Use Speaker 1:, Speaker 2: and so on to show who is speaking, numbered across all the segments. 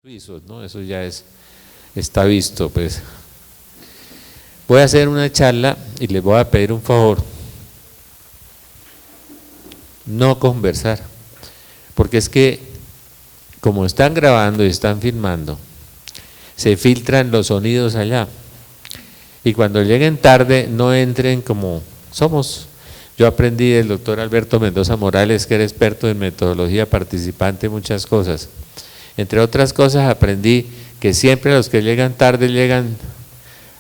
Speaker 1: suizos, ¿no? Eso ya está visto, pues. Voy a hacer una charla y les voy a pedir un favor. No conversar, porque es que como están grabando y están filmando, se filtran los sonidos allá. Y cuando lleguen tarde, no entren como somos. Yo aprendí del doctor Alberto Mendoza Morales, que era experto en metodología participante, muchas cosas. Entre otras cosas, aprendí que siempre los que llegan tarde llegan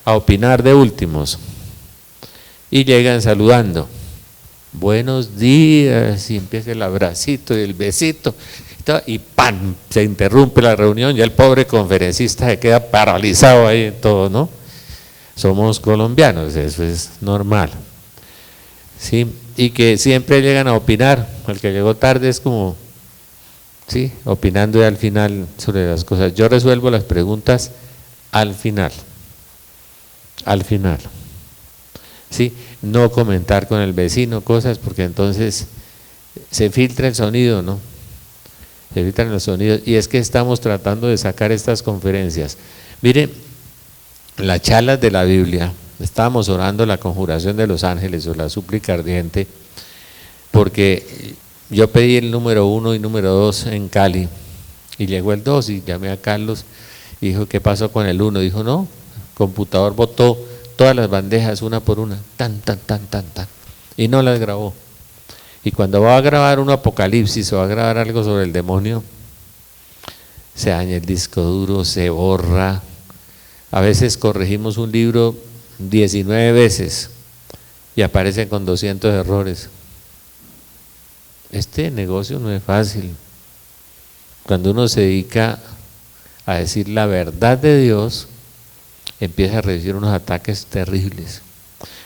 Speaker 1: a opinar de últimos y llegan saludando. Buenos días, y empieza el abracito y el besito y ¡pam! Se interrumpe la reunión, ya el pobre conferencista se queda paralizado ahí en todo, ¿no? Somos colombianos, eso es normal, ¿sí? Y que siempre llegan a opinar, el que llegó tarde es como, sí, opinando al final sobre las cosas. Yo resuelvo las preguntas al final, ¿sí? No comentar con el vecino cosas, porque entonces se filtra el sonido, ¿no? Se filtran los sonidos, y es que estamos tratando de sacar estas conferencias. Miren, las charlas de la Biblia, estábamos orando la conjuración de los ángeles o la súplica ardiente, porque yo pedí el número 1 y número 2 en Cali, y llegó el 2 y llamé a Carlos y dijo, ¿qué pasó con el 1? Dijo, no, el computador botó todas las bandejas una por una, tan, y no las grabó. Y cuando va a grabar un apocalipsis o va a grabar algo sobre el demonio, se daña el disco duro, se borra. A veces corregimos un libro 19 veces y aparecen con 200 errores. Este negocio no es fácil. Cuando uno se dedica a decir la verdad de Dios, empieza a recibir unos ataques terribles.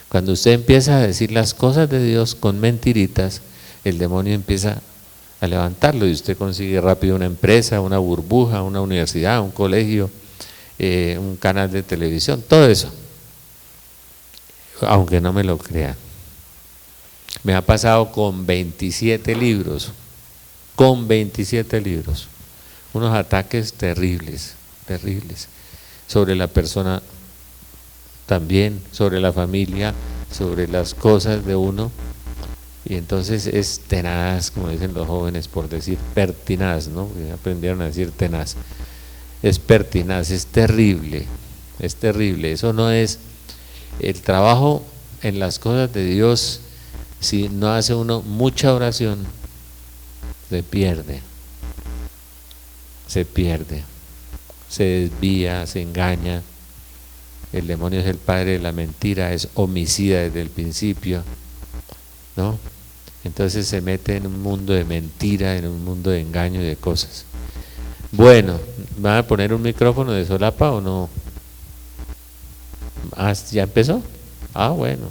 Speaker 1: Cuando usted empieza a decir las cosas de Dios con mentiritas, el demonio empieza a levantarlo y usted consigue rápido una empresa, una burbuja, una universidad, un colegio, un canal de televisión, todo eso. Aunque no me lo crean. Me ha pasado con 27 libros, unos ataques terribles, sobre la persona también, sobre la familia, sobre las cosas de uno, y entonces es tenaz, como dicen los jóvenes, por decir pertinaz, ¿no? Porque aprendieron a decir tenaz, es pertinaz, es terrible, eso no es el trabajo en las cosas de Dios. Si no hace uno mucha oración, se pierde, se desvía, se engaña. El demonio es el padre de la mentira, es homicida desde el principio, ¿no? Entonces se mete en un mundo de mentira, en un mundo de engaño y de cosas. Bueno, ¿van a poner un micrófono de solapa o no? Ah, ¿ya empezó? Ah, bueno,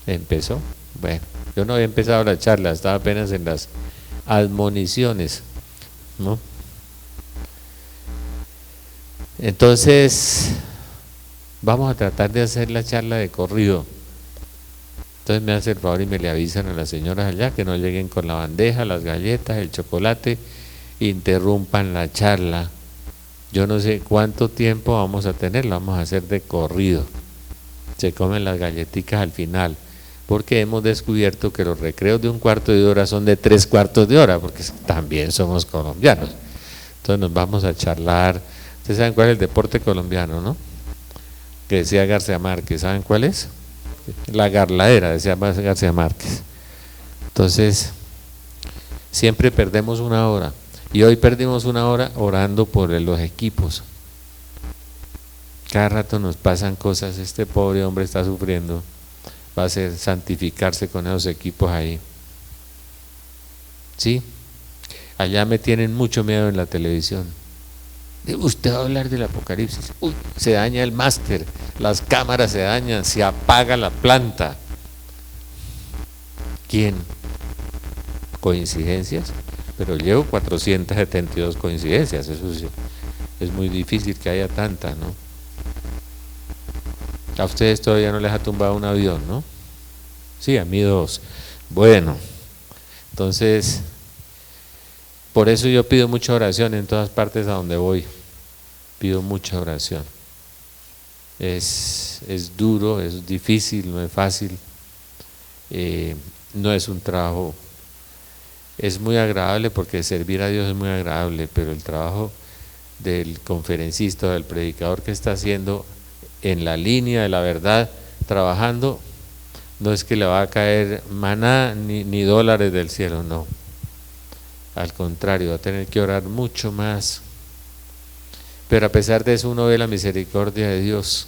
Speaker 1: empezó. Bueno, yo no había empezado la charla, estaba apenas en las admoniciones, ¿no? Entonces, vamos a tratar de hacer la charla de corrido. Entonces me hace el favor y me le avisan a las señoras allá que no lleguen con la bandeja, las galletas, el chocolate, interrumpan la charla. Yo no sé cuánto tiempo vamos a tener, la vamos a hacer de corrido. Se comen las galletitas al final, porque hemos descubierto que los recreos de un cuarto de hora son de 3 cuartos de hora, porque también somos colombianos. Entonces nos vamos a charlar. Ustedes saben cuál es el deporte colombiano, ¿no? Que decía García Márquez, ¿saben cuál es? La garladera, decía García Márquez. Entonces, siempre perdemos una hora, y hoy perdimos una hora orando por los equipos. Cada rato nos pasan cosas, este pobre hombre está sufriendo, va a ser santificarse con esos equipos ahí. ¿Sí? Allá me tienen mucho miedo en la televisión. Usted va a hablar del apocalipsis. Uy, se daña el máster, las cámaras se dañan, se apaga la planta. ¿Quién? ¿Coincidencias? Pero llevo 472 coincidencias, eso sí, es muy difícil que haya tantas, ¿no? A ustedes todavía no les ha tumbado un avión, ¿no? Sí, a mí 2. Bueno, entonces, por eso yo pido mucha oración en todas partes a donde voy. pido mucha oración. Es duro, es difícil, no es fácil, no es un trabajo, es muy agradable porque servir a Dios es muy agradable, pero el trabajo del conferencista o del predicador que está haciendo en la línea de la verdad, trabajando, no es que le va a caer maná ni dólares del cielo, no. Al contrario, va a tener que orar mucho más. Pero a pesar de eso uno ve la misericordia de Dios.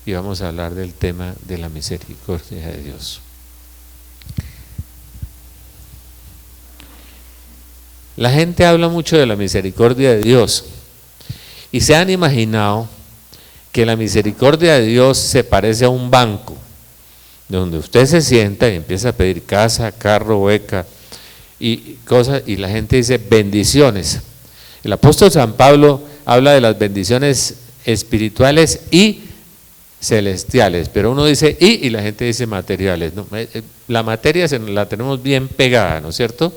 Speaker 1: Y vamos a hablar del tema de la misericordia de Dios. La gente habla mucho de la misericordia de Dios. Y se han imaginado que la misericordia de Dios se parece a un banco, donde usted se sienta y empieza a pedir casa, carro, beca y cosas, y la gente dice bendiciones. El apóstol San Pablo habla de las bendiciones espirituales y celestiales, pero uno dice y la gente dice materiales, ¿no? La materia la tenemos bien pegada, ¿no es cierto?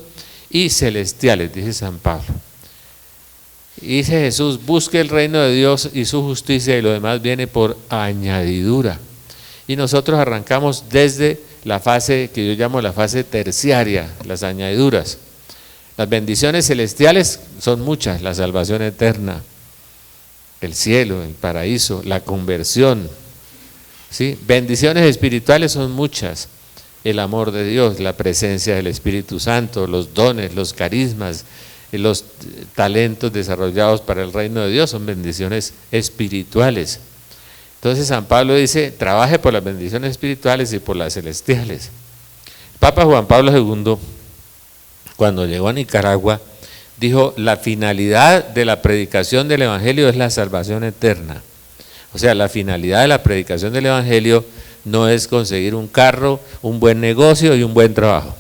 Speaker 1: Y celestiales, dice San Pablo. Y dice Jesús, busque el reino de Dios y su justicia y lo demás viene por añadidura. Y nosotros arrancamos desde la fase que yo llamo la fase terciaria, las añadiduras. Las bendiciones celestiales son muchas, la salvación eterna, el cielo, el paraíso, la conversión, ¿sí? Bendiciones espirituales son muchas, el amor de Dios, la presencia del Espíritu Santo, los dones, los carismas, los talentos desarrollados para el reino de Dios son bendiciones espirituales. Entonces San Pablo dice, trabaje por las bendiciones espirituales y por las celestiales. Papa Juan Pablo II, cuando llegó a Nicaragua, dijo, la finalidad de la predicación del Evangelio es la salvación eterna. O sea, la finalidad de la predicación del Evangelio no es conseguir un carro, un buen negocio y un buen trabajo.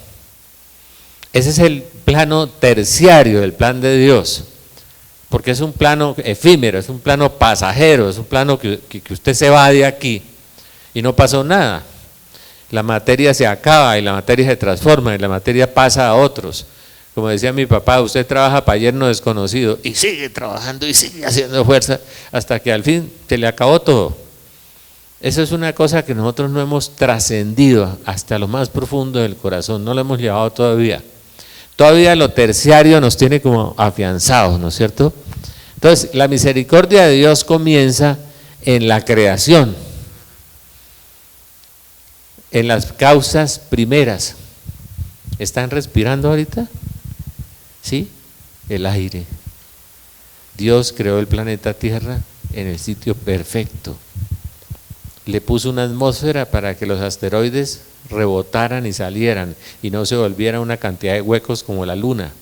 Speaker 1: Ese es el plano terciario del plan de Dios, porque es un plano efímero, es un plano pasajero, es un plano que usted se va de aquí y no pasó nada. La materia se acaba y la materia se transforma y la materia pasa a otros. Como decía mi papá, usted trabaja para yerno desconocido y sigue trabajando y sigue haciendo fuerza hasta que al fin se le acabó todo. Eso es una cosa que nosotros no hemos trascendido hasta lo más profundo del corazón, no lo hemos llevado todavía. Todavía lo terciario nos tiene como afianzados, ¿no es cierto? Entonces, la misericordia de Dios comienza en la creación, en las causas primeras. ¿Están respirando ahorita? ¿Sí? El aire. Dios creó el planeta Tierra en el sitio perfecto. Le puso una atmósfera para que los asteroides rebotaran y salieran y no se volviera una cantidad de huecos como la luna.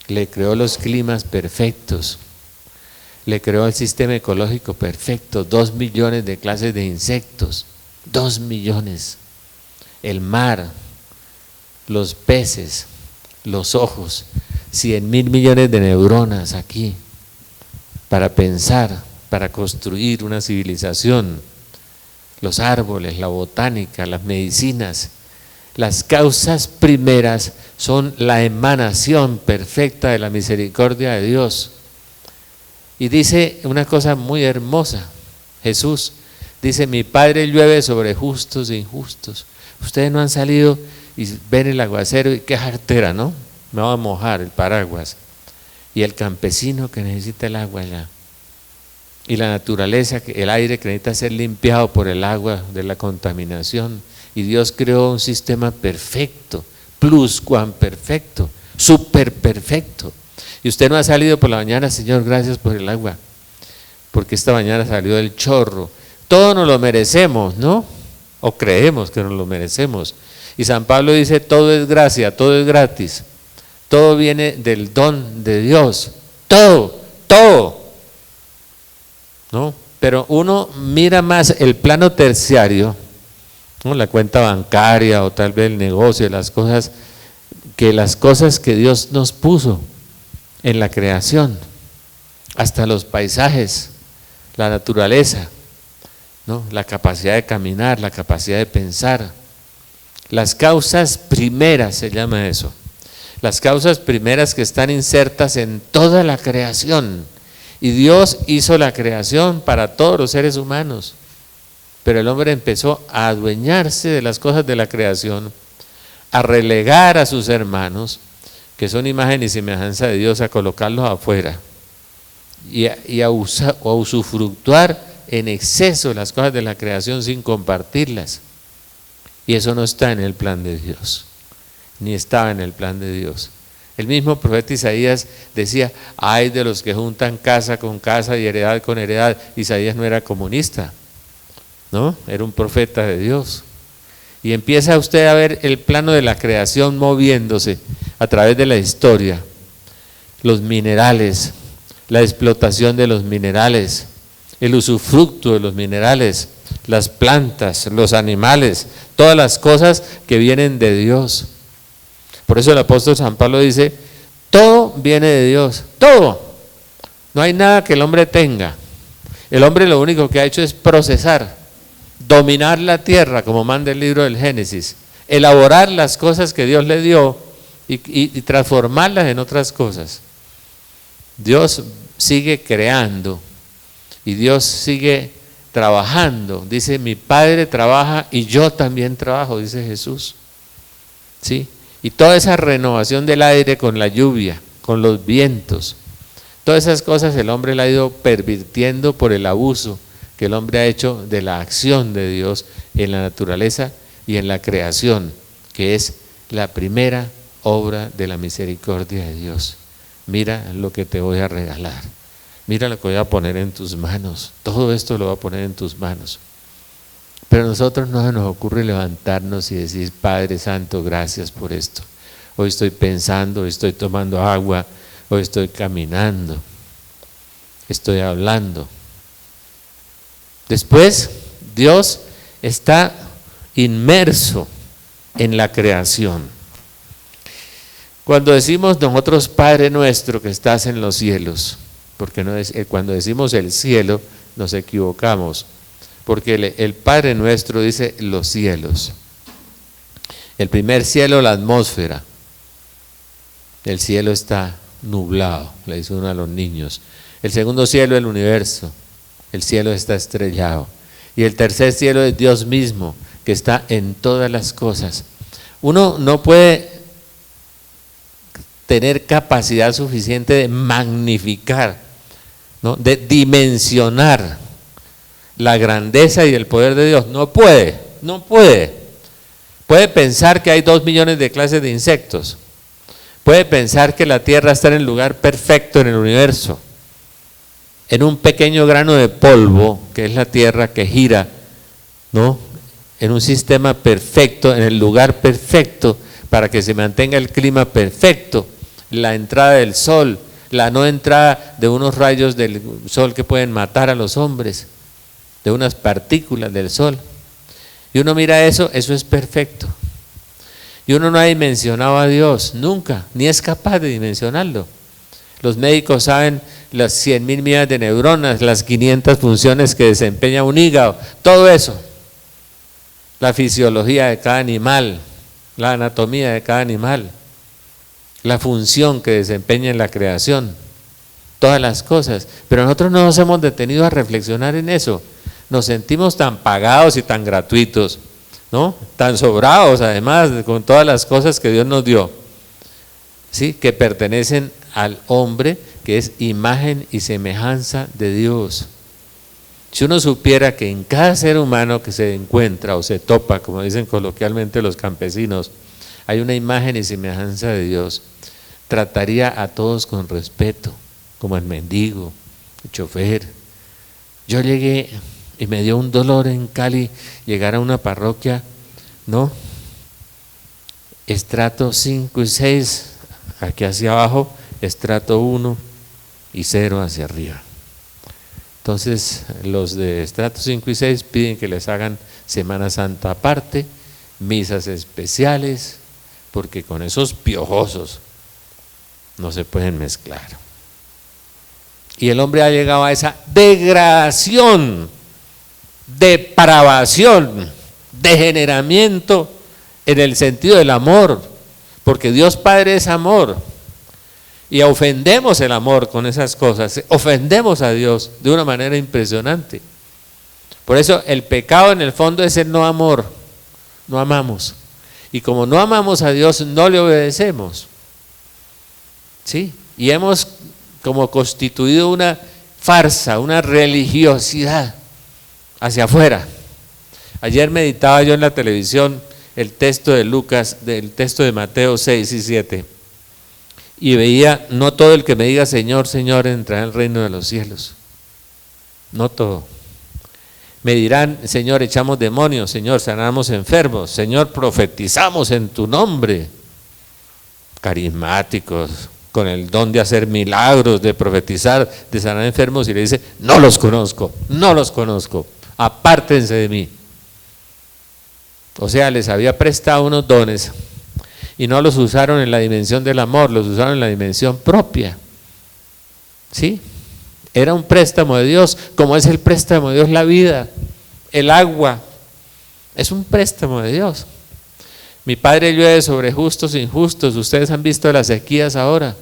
Speaker 1: Le creó los climas perfectos, le creó el sistema ecológico perfecto, 2 millones de clases de insectos, 2 millones, el mar, los peces, los ojos, 100.000 millones de neuronas aquí para pensar, para construir una civilización. Los árboles, la botánica, las medicinas, las causas primeras son la emanación perfecta de la misericordia de Dios. Y dice una cosa muy hermosa, Jesús dice, mi Padre llueve sobre justos e injustos. Ustedes no han salido y ven el aguacero y qué jartera, ¿no? Me va a mojar el paraguas. Y el campesino que necesita el agua allá. Y la naturaleza, el aire que necesita ser limpiado por el agua de la contaminación. Y Dios creó un sistema perfecto, pluscuamperfecto, súper perfecto. Y usted no ha salido por la mañana, Señor, gracias por el agua, porque esta mañana salió del chorro. Todos nos lo merecemos, ¿no? O creemos que nos lo merecemos. Y San Pablo dice, todo es gracia, todo es gratis. Todo viene del don de Dios. Todo. ¿No? Pero uno mira más el plano terciario, ¿no? La cuenta bancaria o tal vez el negocio, las cosas que Dios nos puso en la creación, hasta los paisajes, la naturaleza, ¿no? La capacidad de caminar, la capacidad de pensar, las causas primeras se llama eso, las causas primeras que están insertas en toda la creación. Y Dios hizo la creación para todos los seres humanos, pero el hombre empezó a adueñarse de las cosas de la creación, a relegar a sus hermanos, que son imagen y semejanza de Dios, a colocarlos afuera y a usufructuar en exceso las cosas de la creación sin compartirlas. Y eso no está en el plan de Dios, ni estaba en el plan de Dios. El mismo profeta Isaías decía: ay de los que juntan casa con casa y heredad con heredad. Isaías no era comunista, ¿no? Era un profeta de Dios. Y empieza usted a ver el plano de la creación moviéndose a través de la historia. Los minerales, la explotación de los minerales, el usufructo de los minerales, las plantas, los animales, todas las cosas que vienen de Dios. Por eso el apóstol San Pablo dice: todo viene de Dios, todo. No hay nada que el hombre tenga. El hombre lo único que ha hecho es procesar, dominar la tierra, como manda el libro del Génesis, elaborar las cosas que Dios le dio y transformarlas en otras cosas. Dios sigue creando y Dios sigue trabajando. Dice: mi Padre trabaja y yo también trabajo, dice Jesús. ¿Sí? Y toda esa renovación del aire con la lluvia, con los vientos, todas esas cosas el hombre la ha ido pervirtiendo por el abuso que el hombre ha hecho de la acción de Dios en la naturaleza y en la creación, que es la primera obra de la misericordia de Dios. Mira lo que te voy a regalar, mira lo que voy a poner en tus manos, todo esto lo voy a poner en tus manos. Pero a nosotros no se nos ocurre levantarnos y decir: Padre Santo, gracias por esto. Hoy estoy pensando, hoy estoy tomando agua, hoy estoy caminando, estoy hablando. Después, Dios está inmerso en la creación. Cuando decimos nosotros: Padre nuestro que estás en los cielos, porque no es, cuando decimos el cielo nos equivocamos, porque el Padre nuestro dice los cielos. El primer cielo, la atmósfera. El cielo está nublado, le dice uno a los niños. El segundo cielo, el universo. El cielo está estrellado. Y el tercer cielo es Dios mismo, que está en todas las cosas. Uno no puede tener capacidad suficiente de magnificar, ¿no?, de dimensionar la grandeza y el poder de Dios. No puede. Puede pensar que hay 2 millones de clases de insectos. Puede pensar que la Tierra está en el lugar perfecto en el universo, en un pequeño grano de polvo que es la Tierra, que gira, ¿no?, en un sistema perfecto, en el lugar perfecto, para que se mantenga el clima perfecto, la entrada del sol, la no entrada de unos rayos del sol que pueden matar a los hombres, de unas partículas del sol. Y uno mira eso es perfecto. Y uno no ha dimensionado a Dios nunca, ni es capaz de dimensionarlo. Los médicos saben las 100.000 millones de neuronas, las 500 funciones que desempeña un hígado, todo eso. La fisiología de cada animal, la anatomía de cada animal, la función que desempeña en la creación, todas las cosas. Pero nosotros no nos hemos detenido a reflexionar en eso. Nos sentimos tan pagados y tan gratuitos, ¿no?, tan sobrados además con todas las cosas que Dios nos dio, ¿sí?, que pertenecen al hombre, que es imagen y semejanza de Dios. Si uno supiera que en cada ser humano que se encuentra o se topa, como dicen coloquialmente los campesinos, hay una imagen y semejanza de Dios, trataría a todos con respeto, como el mendigo, el chofer. Yo llegué y me dio un dolor en Cali llegar a una parroquia, ¿no?, estrato 5 y 6, aquí hacia abajo, estrato 1 y 0 hacia arriba. Entonces los de estrato 5 y 6 piden que les hagan Semana Santa aparte, misas especiales, porque con esos piojosos no se pueden mezclar. Y el hombre ha llegado a esa degradación, depravación, degeneramiento en el sentido del amor, porque Dios Padre es amor. Y ofendemos el amor con esas cosas, ofendemos a Dios de una manera impresionante. Por eso el pecado en el fondo es el no amor, no amamos. Y como no amamos a Dios, no le obedecemos. ¿Sí? Y hemos como constituido una farsa, una religiosidad hacia afuera. Ayer meditaba yo en la televisión el texto de Lucas, del texto de Mateo 6 y 7, y veía, no todo el que me diga Señor, Señor, entrará en el reino de los cielos. No todo. Me dirán, Señor, echamos demonios, Señor, sanamos enfermos, Señor, profetizamos en tu nombre. Carismáticos, con el don de hacer milagros, de profetizar, de sanar enfermos, y le dice, no los conozco, apártense de mí. O sea, les había prestado unos dones y no los usaron en la dimensión del amor, los usaron en la dimensión propia. ¿Sí? Era un préstamo de Dios, como es el préstamo de Dios la vida, el agua, es un préstamo de Dios. Mi Padre llueve sobre justos e injustos. Ustedes han visto las sequías ahora.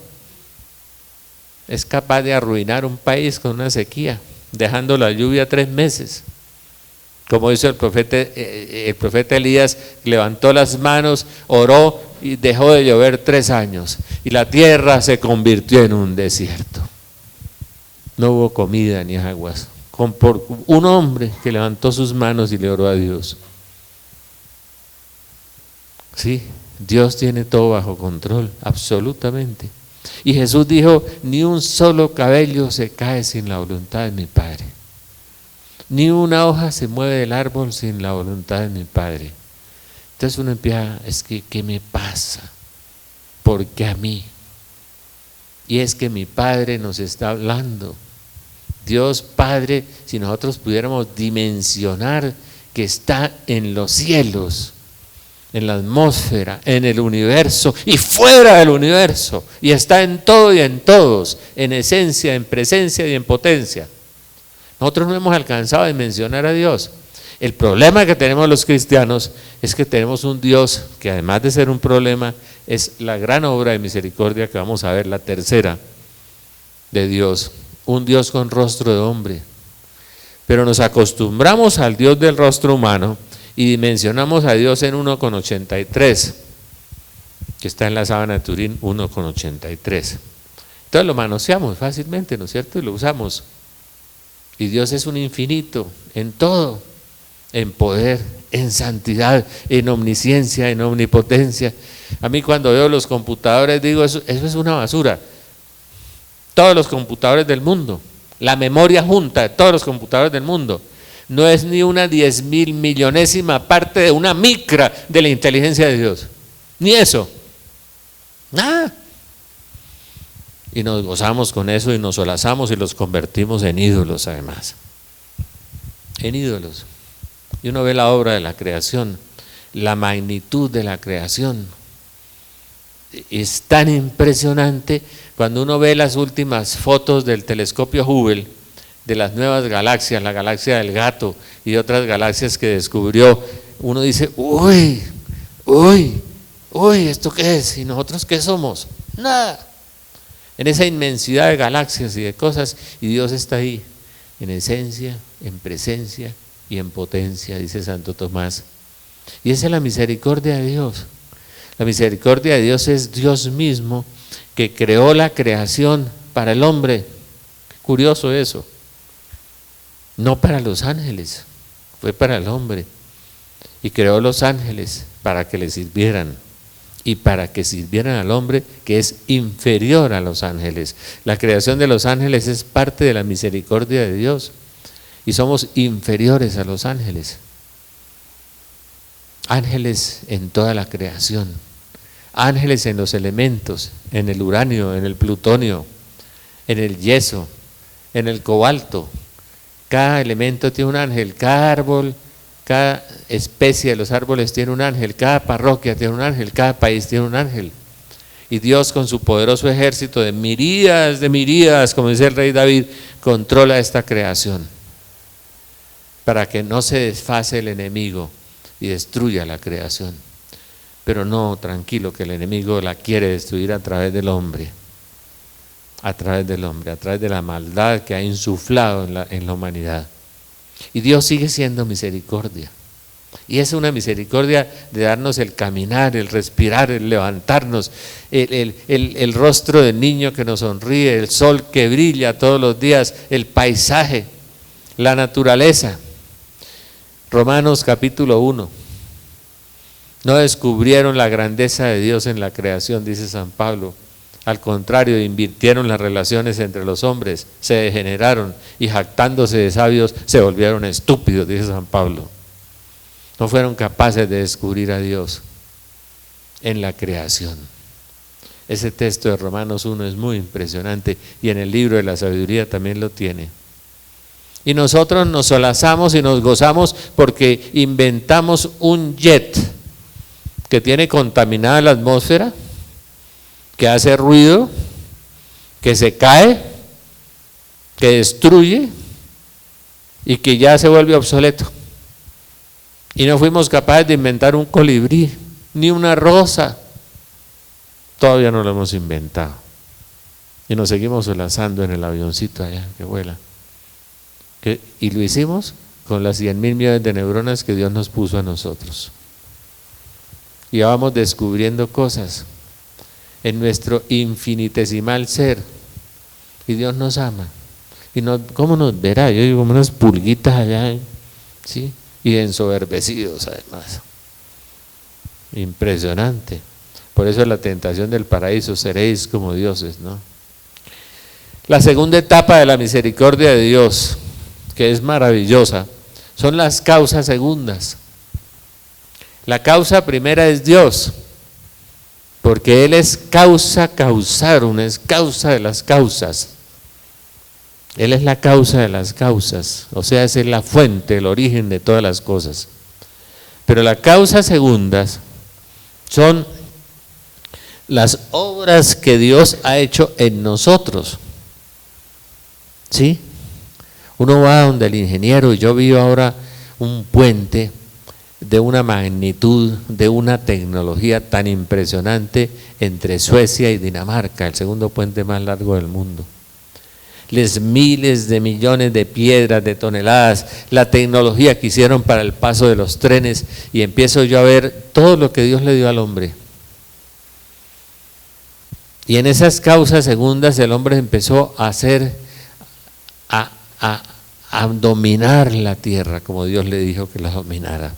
Speaker 1: Es capaz de arruinar un país con una sequía, dejando la lluvia 3 meses. Como hizo el profeta Elías, levantó las manos, oró y dejó de llover 3 años. Y la tierra se convirtió en un desierto. No hubo comida ni aguas. Por un hombre que levantó sus manos y le oró a Dios. Sí, Dios tiene todo bajo control, absolutamente. Y Jesús dijo, ni un solo cabello se cae sin la voluntad de mi Padre. Ni una hoja se mueve del árbol sin la voluntad de mi Padre. Entonces uno empieza, es que, ¿qué me pasa? ¿Por qué a mí? Y es que mi Padre nos está hablando. Dios Padre, si nosotros pudiéramos dimensionar que está en los cielos, en la atmósfera, en el universo y fuera del universo, y está en todo y en todos, en esencia, en presencia y en potencia. Nosotros no hemos alcanzado a dimensionar a Dios. El problema que tenemos los cristianos es que tenemos un Dios que, además de ser un problema, es la gran obra de misericordia que vamos a ver, la tercera de Dios, un Dios con rostro de hombre. Pero nos acostumbramos al Dios del rostro humano y dimensionamos a Dios en 1,83, que está en la sábana de Turín, 1,83. Entonces lo manoseamos fácilmente, ¿no es cierto? Y lo usamos. Y Dios es un infinito en todo, en poder, en santidad, en omnisciencia, en omnipotencia. A mí cuando veo los computadores digo, eso es una basura. Todos los computadores del mundo, la memoria junta de todos los computadores del mundo, no es ni una 10.000 millonésima parte de una micra de la inteligencia de Dios. Ni eso. Nada. Y nos gozamos con eso y nos solazamos y los convertimos en ídolos además. En ídolos. Y uno ve la obra de la creación, la magnitud de la creación. Es tan impresionante cuando uno ve las últimas fotos del telescopio Hubble, de las nuevas galaxias, la galaxia del gato y otras galaxias que descubrió. Uno dice, uy, ¿esto qué es? ¿Y nosotros qué somos? Nada. En esa inmensidad de galaxias y de cosas, y Dios está ahí, en esencia, en presencia y en potencia, dice Santo Tomás. Y esa es la misericordia de Dios. La misericordia de Dios es Dios mismo que creó la creación para el hombre. Qué curioso eso. No para los ángeles, fue para el hombre. Y creó los ángeles para que le sirvieran. Y para que sirvieran al hombre que es inferior a los ángeles. La creación de los ángeles es parte de la misericordia de Dios y somos inferiores a los ángeles. Ángeles en toda la creación, ángeles en los elementos, en el uranio, en el plutonio, en el yeso, en el cobalto. Cada elemento tiene un ángel, cada árbol, cada especie de los árboles tiene un ángel, cada parroquia tiene un ángel, cada país tiene un ángel. Y Dios con su poderoso ejército de miríadas, como dice el rey David, controla esta creación para que no se desfase el enemigo y destruya la creación. Pero no, tranquilo, que el enemigo la quiere destruir a través del hombre. a través del hombre, a través de la maldad que ha insuflado en la humanidad. Y Dios sigue siendo misericordia. Y es una misericordia de darnos el caminar, el respirar, el levantarnos, el rostro del niño que nos sonríe, el sol que brilla todos los días, el paisaje, la naturaleza. Romanos capítulo 1. No descubrieron la grandeza de Dios en la creación, dice San Pablo. Al contrario, invirtieron las relaciones entre los hombres, se degeneraron y jactándose de sabios se volvieron estúpidos, dice San Pablo. No fueron capaces de descubrir a Dios en la creación. Ese texto de Romanos 1 es muy impresionante y en el libro de la sabiduría también lo tiene. Y nosotros nos solazamos y nos gozamos porque inventamos un jet que tiene contaminada la atmósfera, que hace ruido, que se cae, que destruye y que ya se vuelve obsoleto. Y no fuimos capaces de inventar un colibrí, ni una rosa. Todavía no lo hemos inventado. Y nos seguimos solazando en el avioncito allá que vuela. Y lo hicimos con las 100.000 millones de neuronas que Dios nos puso a nosotros. Y vamos descubriendo cosas en nuestro infinitesimal ser. Y Dios nos ama. Y ¿cómo nos verá? Yo digo, como unas pulguitas allá, ¿sí? Y ensoberbecidos además. Impresionante. Por eso es la tentación del paraíso, seréis como dioses, ¿no? La segunda etapa de la misericordia de Dios, que es maravillosa, son las causas segundas. La causa primera es Dios, porque Él es causa causarum, es causa de las causas. Él es la causa de las causas, o sea, es la fuente, el origen de todas las cosas. Pero las causas segundas son las obras que Dios ha hecho en nosotros. ¿Sí? Uno va donde el ingeniero, y yo vi ahora un puente de una magnitud, de una tecnología tan impresionante entre Suecia y Dinamarca, el segundo puente más largo del mundo. Les miles de millones de piedras, de toneladas, la tecnología que hicieron para el paso de los trenes, y empiezo yo a ver todo lo que Dios le dio al hombre. Y en esas causas segundas el hombre empezó a hacer, a dominar la tierra, como Dios le dijo que la dominara.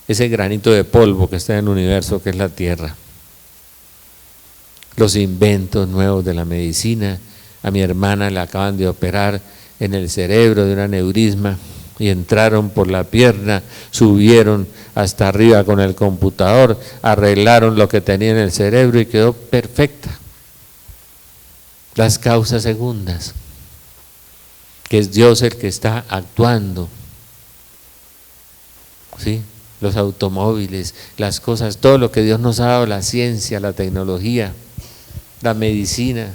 Speaker 1: Ese granito de polvo que está en el universo, que es la tierra. Los inventos nuevos de la medicina. A mi hermana le acaban de operar en el cerebro de un aneurisma y entraron por la pierna, subieron hasta arriba con el computador, arreglaron lo que tenía en el cerebro y quedó perfecta. Las causas segundas, que es Dios el que está actuando. ¿Sí? Los automóviles, las cosas, todo lo que Dios nos ha dado, la ciencia, la tecnología, la medicina,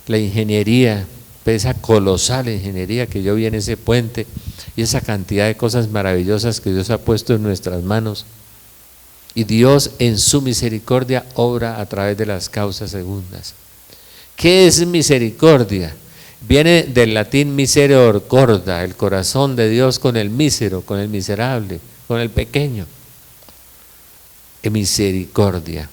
Speaker 1: la ingeniería, esa colosal ingeniería que yo vi en ese puente y esa cantidad de cosas maravillosas que Dios ha puesto en nuestras manos. Y Dios en su misericordia obra a través de las causas segundas. ¿Qué es misericordia? Viene del latín miserior corda, el corazón de Dios con el mísero, con el miserable, con el pequeño. Misericordia.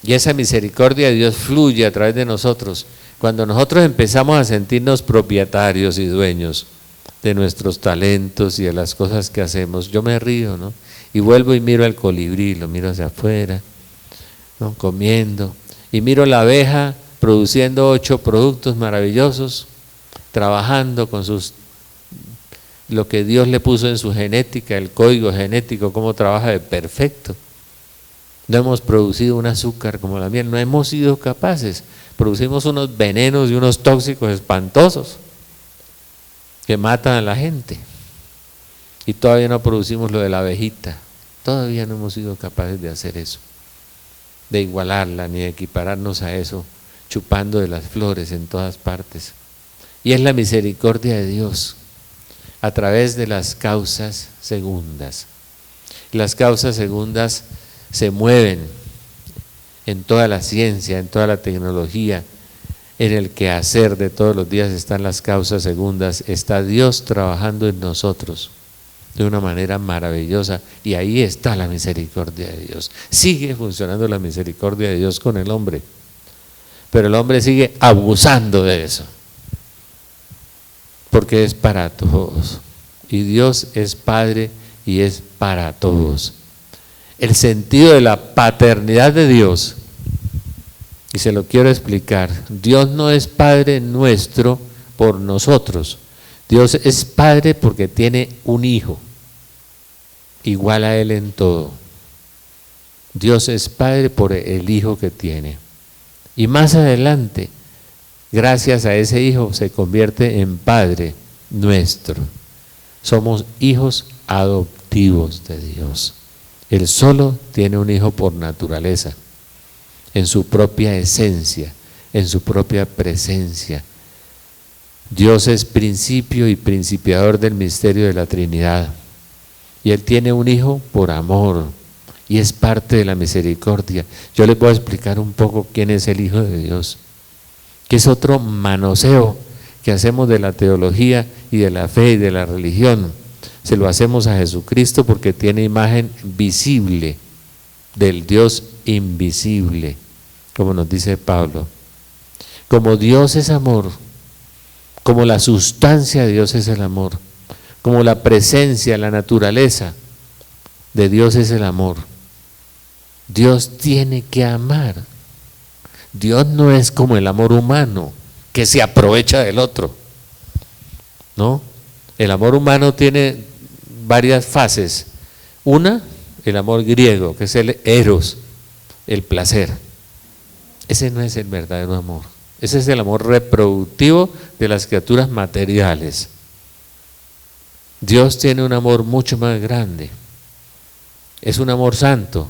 Speaker 1: Y esa misericordia de Dios fluye a través de nosotros. Cuando nosotros empezamos a sentirnos propietarios y dueños de nuestros talentos y de las cosas que hacemos, yo me río, ¿no? Y vuelvo y miro al colibrí, lo miro hacia afuera, ¿no? Comiendo. Y miro la abeja produciendo 8 productos maravillosos, trabajando con lo que Dios le puso en su genética, el código genético, cómo trabaja de perfecto. No hemos producido un azúcar como la miel, no hemos sido capaces. Producimos unos venenos y unos tóxicos espantosos que matan a la gente. Y todavía no producimos lo de la abejita. Todavía no hemos sido capaces de hacer eso, de igualarla ni de equipararnos a eso, chupando de las flores en todas partes. Y es la misericordia de Dios a través de las causas segundas. Las causas segundas se mueven en toda la ciencia, en toda la tecnología, en el quehacer de todos los días están las causas segundas, está Dios trabajando en nosotros de una manera maravillosa y ahí está la misericordia de Dios. Sigue funcionando la misericordia de Dios con el hombre, pero el hombre sigue abusando de eso, porque es para todos y Dios es Padre y es para todos. El sentido de la paternidad de Dios, y se lo quiero explicar, Dios no es Padre nuestro por nosotros, Dios es Padre porque tiene un hijo, igual a Él en todo. Dios es Padre por el hijo que tiene. Y más adelante, gracias a ese hijo, se convierte en Padre nuestro. Somos hijos adoptivos de Dios. Él solo tiene un hijo por naturaleza, en su propia esencia, en su propia presencia. Dios es principio y principiador del misterio de la Trinidad. Y Él tiene un hijo por amor y es parte de la misericordia. Yo les voy a explicar un poco quién es el Hijo de Dios, que es otro manoseo que hacemos de la teología y de la fe y de la religión. Se lo hacemos a Jesucristo porque tiene imagen visible del Dios invisible, como nos dice Pablo. Como Dios es amor, como la sustancia de Dios es el amor, como la presencia, la naturaleza de Dios es el amor, Dios tiene que amar. Dios no es como el amor humano, que se aprovecha del otro, ¿no? El amor humano tiene varias fases. Una, el amor griego, que es el eros, el placer. Ese no es el verdadero amor. Ese es el amor reproductivo de las criaturas materiales. Dios tiene un amor mucho más grande. Es un amor santo.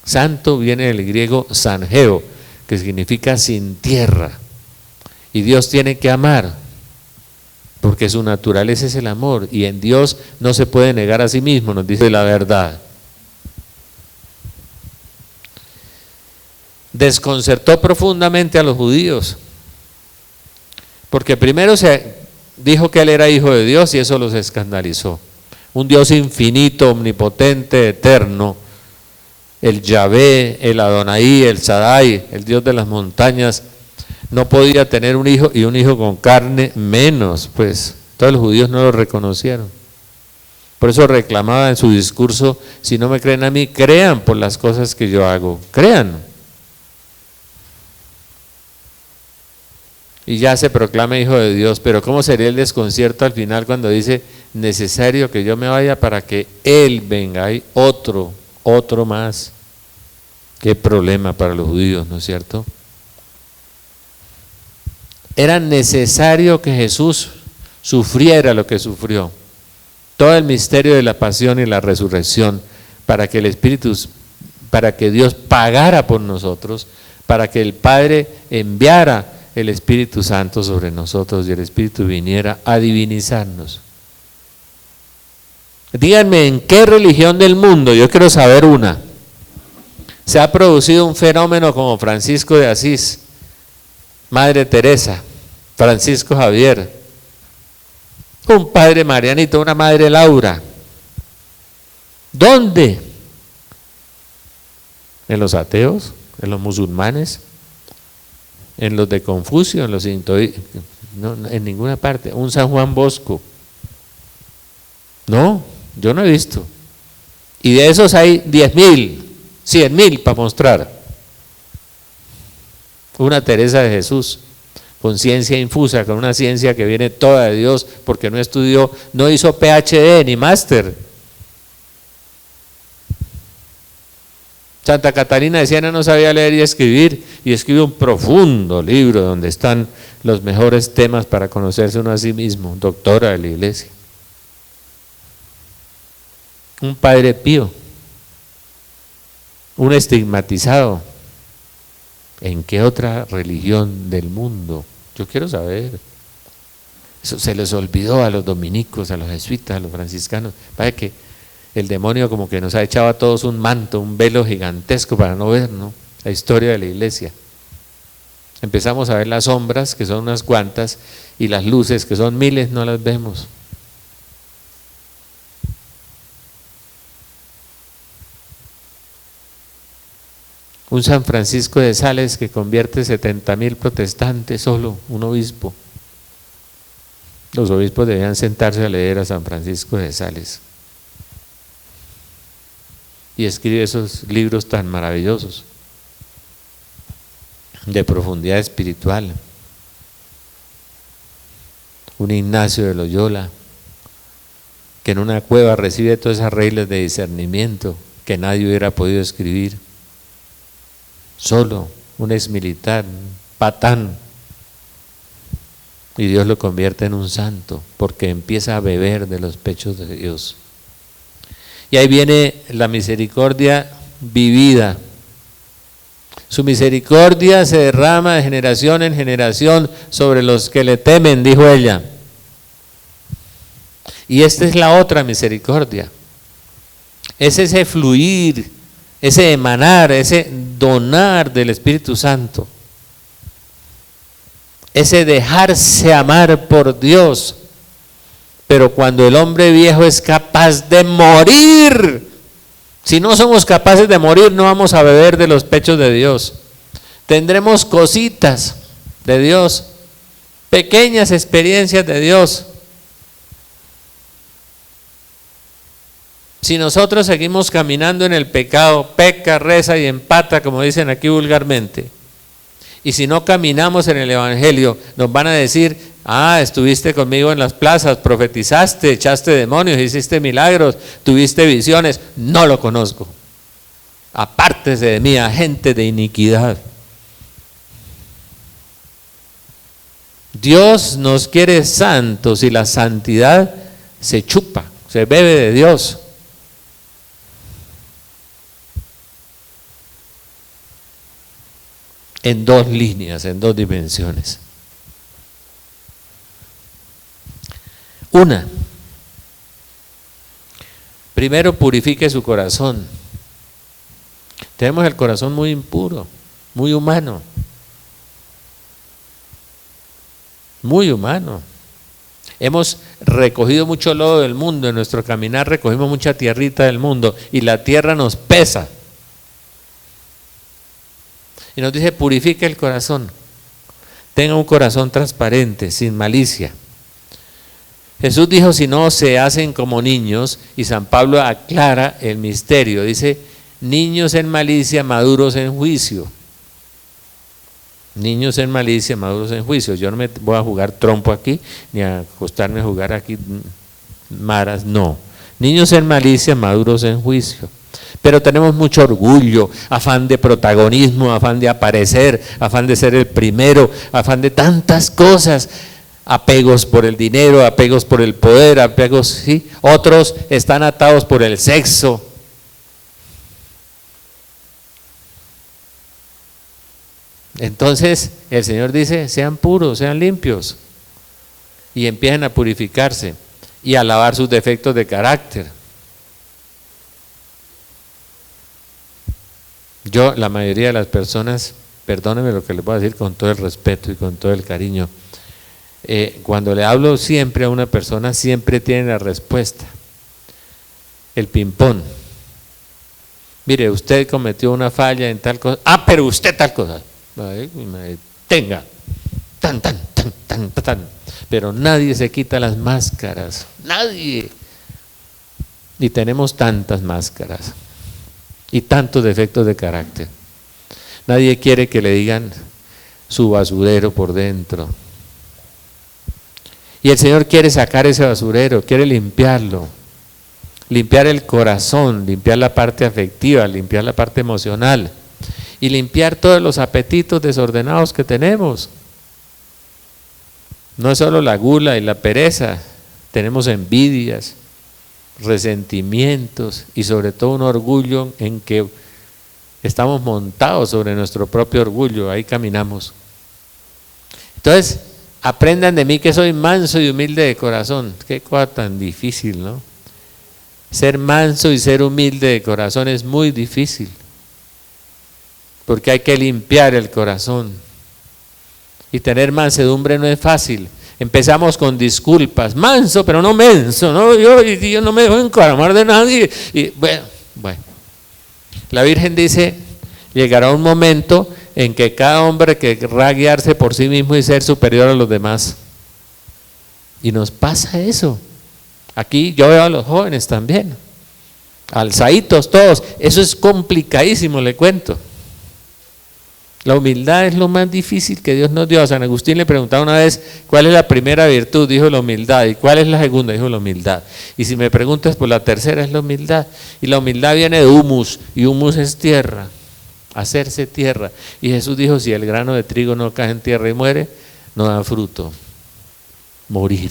Speaker 1: Santo viene del griego sangeo, que significa sin tierra. Y Dios tiene que amar, porque su naturaleza es el amor, y en Dios no se puede negar a sí mismo, nos dice la verdad. Desconcertó profundamente a los judíos, porque primero se dijo que Él era hijo de Dios y eso los escandalizó. Un Dios infinito, omnipotente, eterno, el Yahvé, el Adonai, el Sadai, el Dios de las montañas, no podía tener un hijo, y un hijo con carne menos, pues todos los judíos no lo reconocieron. Por eso reclamaba en su discurso: si no me creen a mí, crean por las cosas que yo hago, crean. Y ya se proclama hijo de Dios, pero ¿cómo sería el desconcierto al final cuando dice: necesario que yo me vaya para que Él venga? Hay otro más. Qué problema para los judíos, ¿no es cierto? Era necesario que Jesús sufriera lo que sufrió, todo el misterio de la pasión y la resurrección, para que Dios pagara por nosotros, para que el Padre enviara el Espíritu Santo sobre nosotros y el Espíritu viniera a divinizarnos. Díganme, ¿en qué religión del mundo, yo quiero saber una, se ha producido un fenómeno como Francisco de Asís, Madre Teresa, Francisco Javier, un padre Marianito, una madre Laura? ¿Dónde? ¿En los ateos? ¿En los musulmanes? ¿En los de Confucio? ¿En los sintoístas? No, en ninguna parte. ¿Un San Juan Bosco? No, yo no he visto. Y de esos hay 10.000, 100.000 para mostrar. Una Teresa de Jesús, con ciencia infusa, con una ciencia que viene toda de Dios, porque no estudió, no hizo PhD ni máster. Santa Catalina de Siena no sabía leer y escribir, y escribe un profundo libro donde están los mejores temas para conocerse uno a sí mismo, doctora de la Iglesia. Un Padre Pío, un estigmatizado. ¿En qué otra religión del mundo? Yo quiero saber. Eso se les olvidó a los dominicos, a los jesuitas, a los franciscanos. Parece que el demonio como que nos ha echado a todos un manto, un velo gigantesco para no ver, ¿no? la historia de la iglesia. Empezamos a ver las sombras, que son unas cuantas, y las luces, que son miles, no las vemos. Un San Francisco de Sales que convierte 70,000 protestantes, solo un obispo. Los obispos debían sentarse a leer a San Francisco de Sales. Y escribe esos libros tan maravillosos, de profundidad espiritual. Un Ignacio de Loyola, que en una cueva recibe todas esas reglas de discernimiento que nadie hubiera podido escribir. Solo, un exmilitar, un patán. Y Dios lo convierte en un santo, porque empieza a beber de los pechos de Dios. Y ahí viene la misericordia vivida. Su misericordia se derrama de generación en generación sobre los que le temen, dijo ella. Y esta es la otra misericordia. Es ese fluir, ese emanar, ese donar del Espíritu Santo. Ese dejarse amar por Dios. Pero cuando el hombre viejo es capaz de morir, si no somos capaces de morir, no vamos a beber de los pechos de Dios. Tendremos cositas de Dios, pequeñas experiencias de Dios. Si nosotros seguimos caminando en el pecado, peca, reza y empata, como dicen aquí vulgarmente, y si no caminamos en el Evangelio, nos van a decir: ah, estuviste conmigo en las plazas, profetizaste, echaste demonios, hiciste milagros, tuviste visiones. No lo conozco. Apártese de mí, agente de iniquidad. Dios nos quiere santos y la santidad se chupa, se bebe de Dios. En dos líneas, en dos dimensiones. Una, primero purifique su corazón. Tenemos el corazón muy impuro, muy humano. Muy humano. Hemos recogido mucho lodo del mundo, en nuestro caminar recogimos mucha tierrita del mundo y la tierra nos pesa. Y nos dice: purifique el corazón, tenga un corazón transparente, sin malicia. Jesús dijo: si no se hacen como niños, y San Pablo aclara el misterio, dice: niños en malicia, maduros en juicio. Niños en malicia, maduros en juicio. Yo no me voy a jugar trompo aquí, ni a acostarme a jugar aquí maras, no. Niños en malicia, maduros en juicio. Pero tenemos mucho orgullo, afán de protagonismo, afán de aparecer, afán de ser el primero, afán de tantas cosas. Apegos por el dinero, apegos por el poder, apegos, ¿sí? Otros están atados por el sexo. Entonces el Señor dice: sean puros, sean limpios, y empiecen a purificarse y a lavar sus defectos de carácter. Yo, la mayoría de las personas, perdónenme lo que les voy a decir con todo el respeto y con todo el cariño, cuando le hablo siempre a una persona, siempre tiene la respuesta, el ping-pong. Mire, usted cometió una falla en tal cosa. Ah, pero usted tal cosa. Tenga, tan. Pero nadie se quita las máscaras, nadie. Y tenemos tantas máscaras y tantos defectos de carácter. Nadie quiere que le digan su basurero por dentro. Y el Señor quiere sacar ese basurero, quiere limpiarlo, limpiar el corazón, limpiar la parte afectiva, limpiar la parte emocional y limpiar todos los apetitos desordenados que tenemos. No es solo la gula y la pereza, tenemos envidias, resentimientos y sobre todo un orgullo en que estamos montados sobre nuestro propio orgullo, ahí caminamos. Entonces, aprendan de mí que soy manso y humilde de corazón. Qué cosa tan difícil, ¿no? Ser manso y ser humilde de corazón es muy difícil. porque hay que limpiar el corazón. Y tener mansedumbre no es fácil. Empezamos con disculpas, manso pero no menso, ¿no? Yo no me dejo encaramar de nadie. Y bueno, la Virgen dice, llegará un momento en que cada hombre querrá guiarse por sí mismo y ser superior a los demás. Y nos pasa eso. Aquí yo veo a los jóvenes también, alzaditos todos. Eso es complicadísimo, le cuento. La humildad es lo más difícil que Dios nos dio. A San Agustín le preguntaba una vez, ¿cuál es la primera virtud? Dijo la humildad. ¿Y cuál es la segunda? Dijo la humildad. Y si me preguntas, pues la tercera es la humildad. Y la humildad viene de humus, y humus es tierra, hacerse tierra. Y Jesús dijo, si el grano de trigo no cae en tierra y muere, no da fruto. Morir.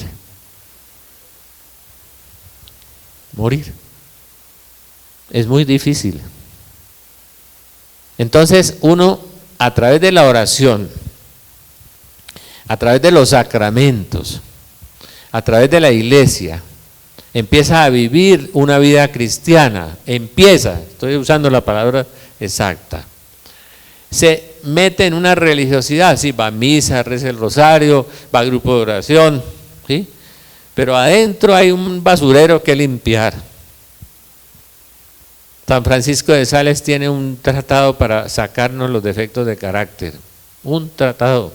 Speaker 1: Morir. Es muy difícil. Entonces uno, a través de la oración, a través de los sacramentos, a través de la iglesia, empieza a vivir una vida cristiana. Estoy usando la palabra exacta. Se mete en una religiosidad, sí, va a misa, reza el rosario, va a grupo de oración, ¿sí? Pero adentro hay un basurero que limpiar. San Francisco de Sales tiene un tratado para sacarnos los defectos de carácter, un tratado.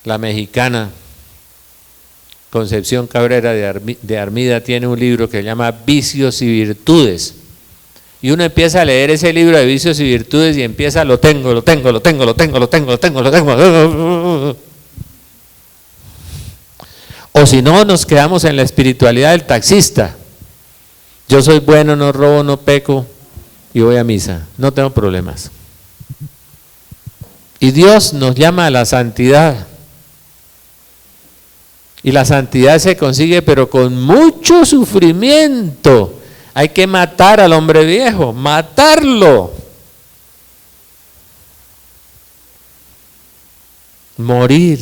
Speaker 1: La mexicana Concepción Cabrera de Armida tiene un libro que se llama Vicios y Virtudes. Y uno empieza a leer ese libro de vicios y virtudes y empieza, lo tengo. O si no, nos quedamos en la espiritualidad del taxista. Yo soy bueno, no robo, no peco y voy a misa, no tengo problemas. Y Dios nos llama a la santidad. Y la santidad se consigue, pero con mucho sufrimiento. Hay que matar al hombre viejo, matarlo. Morir.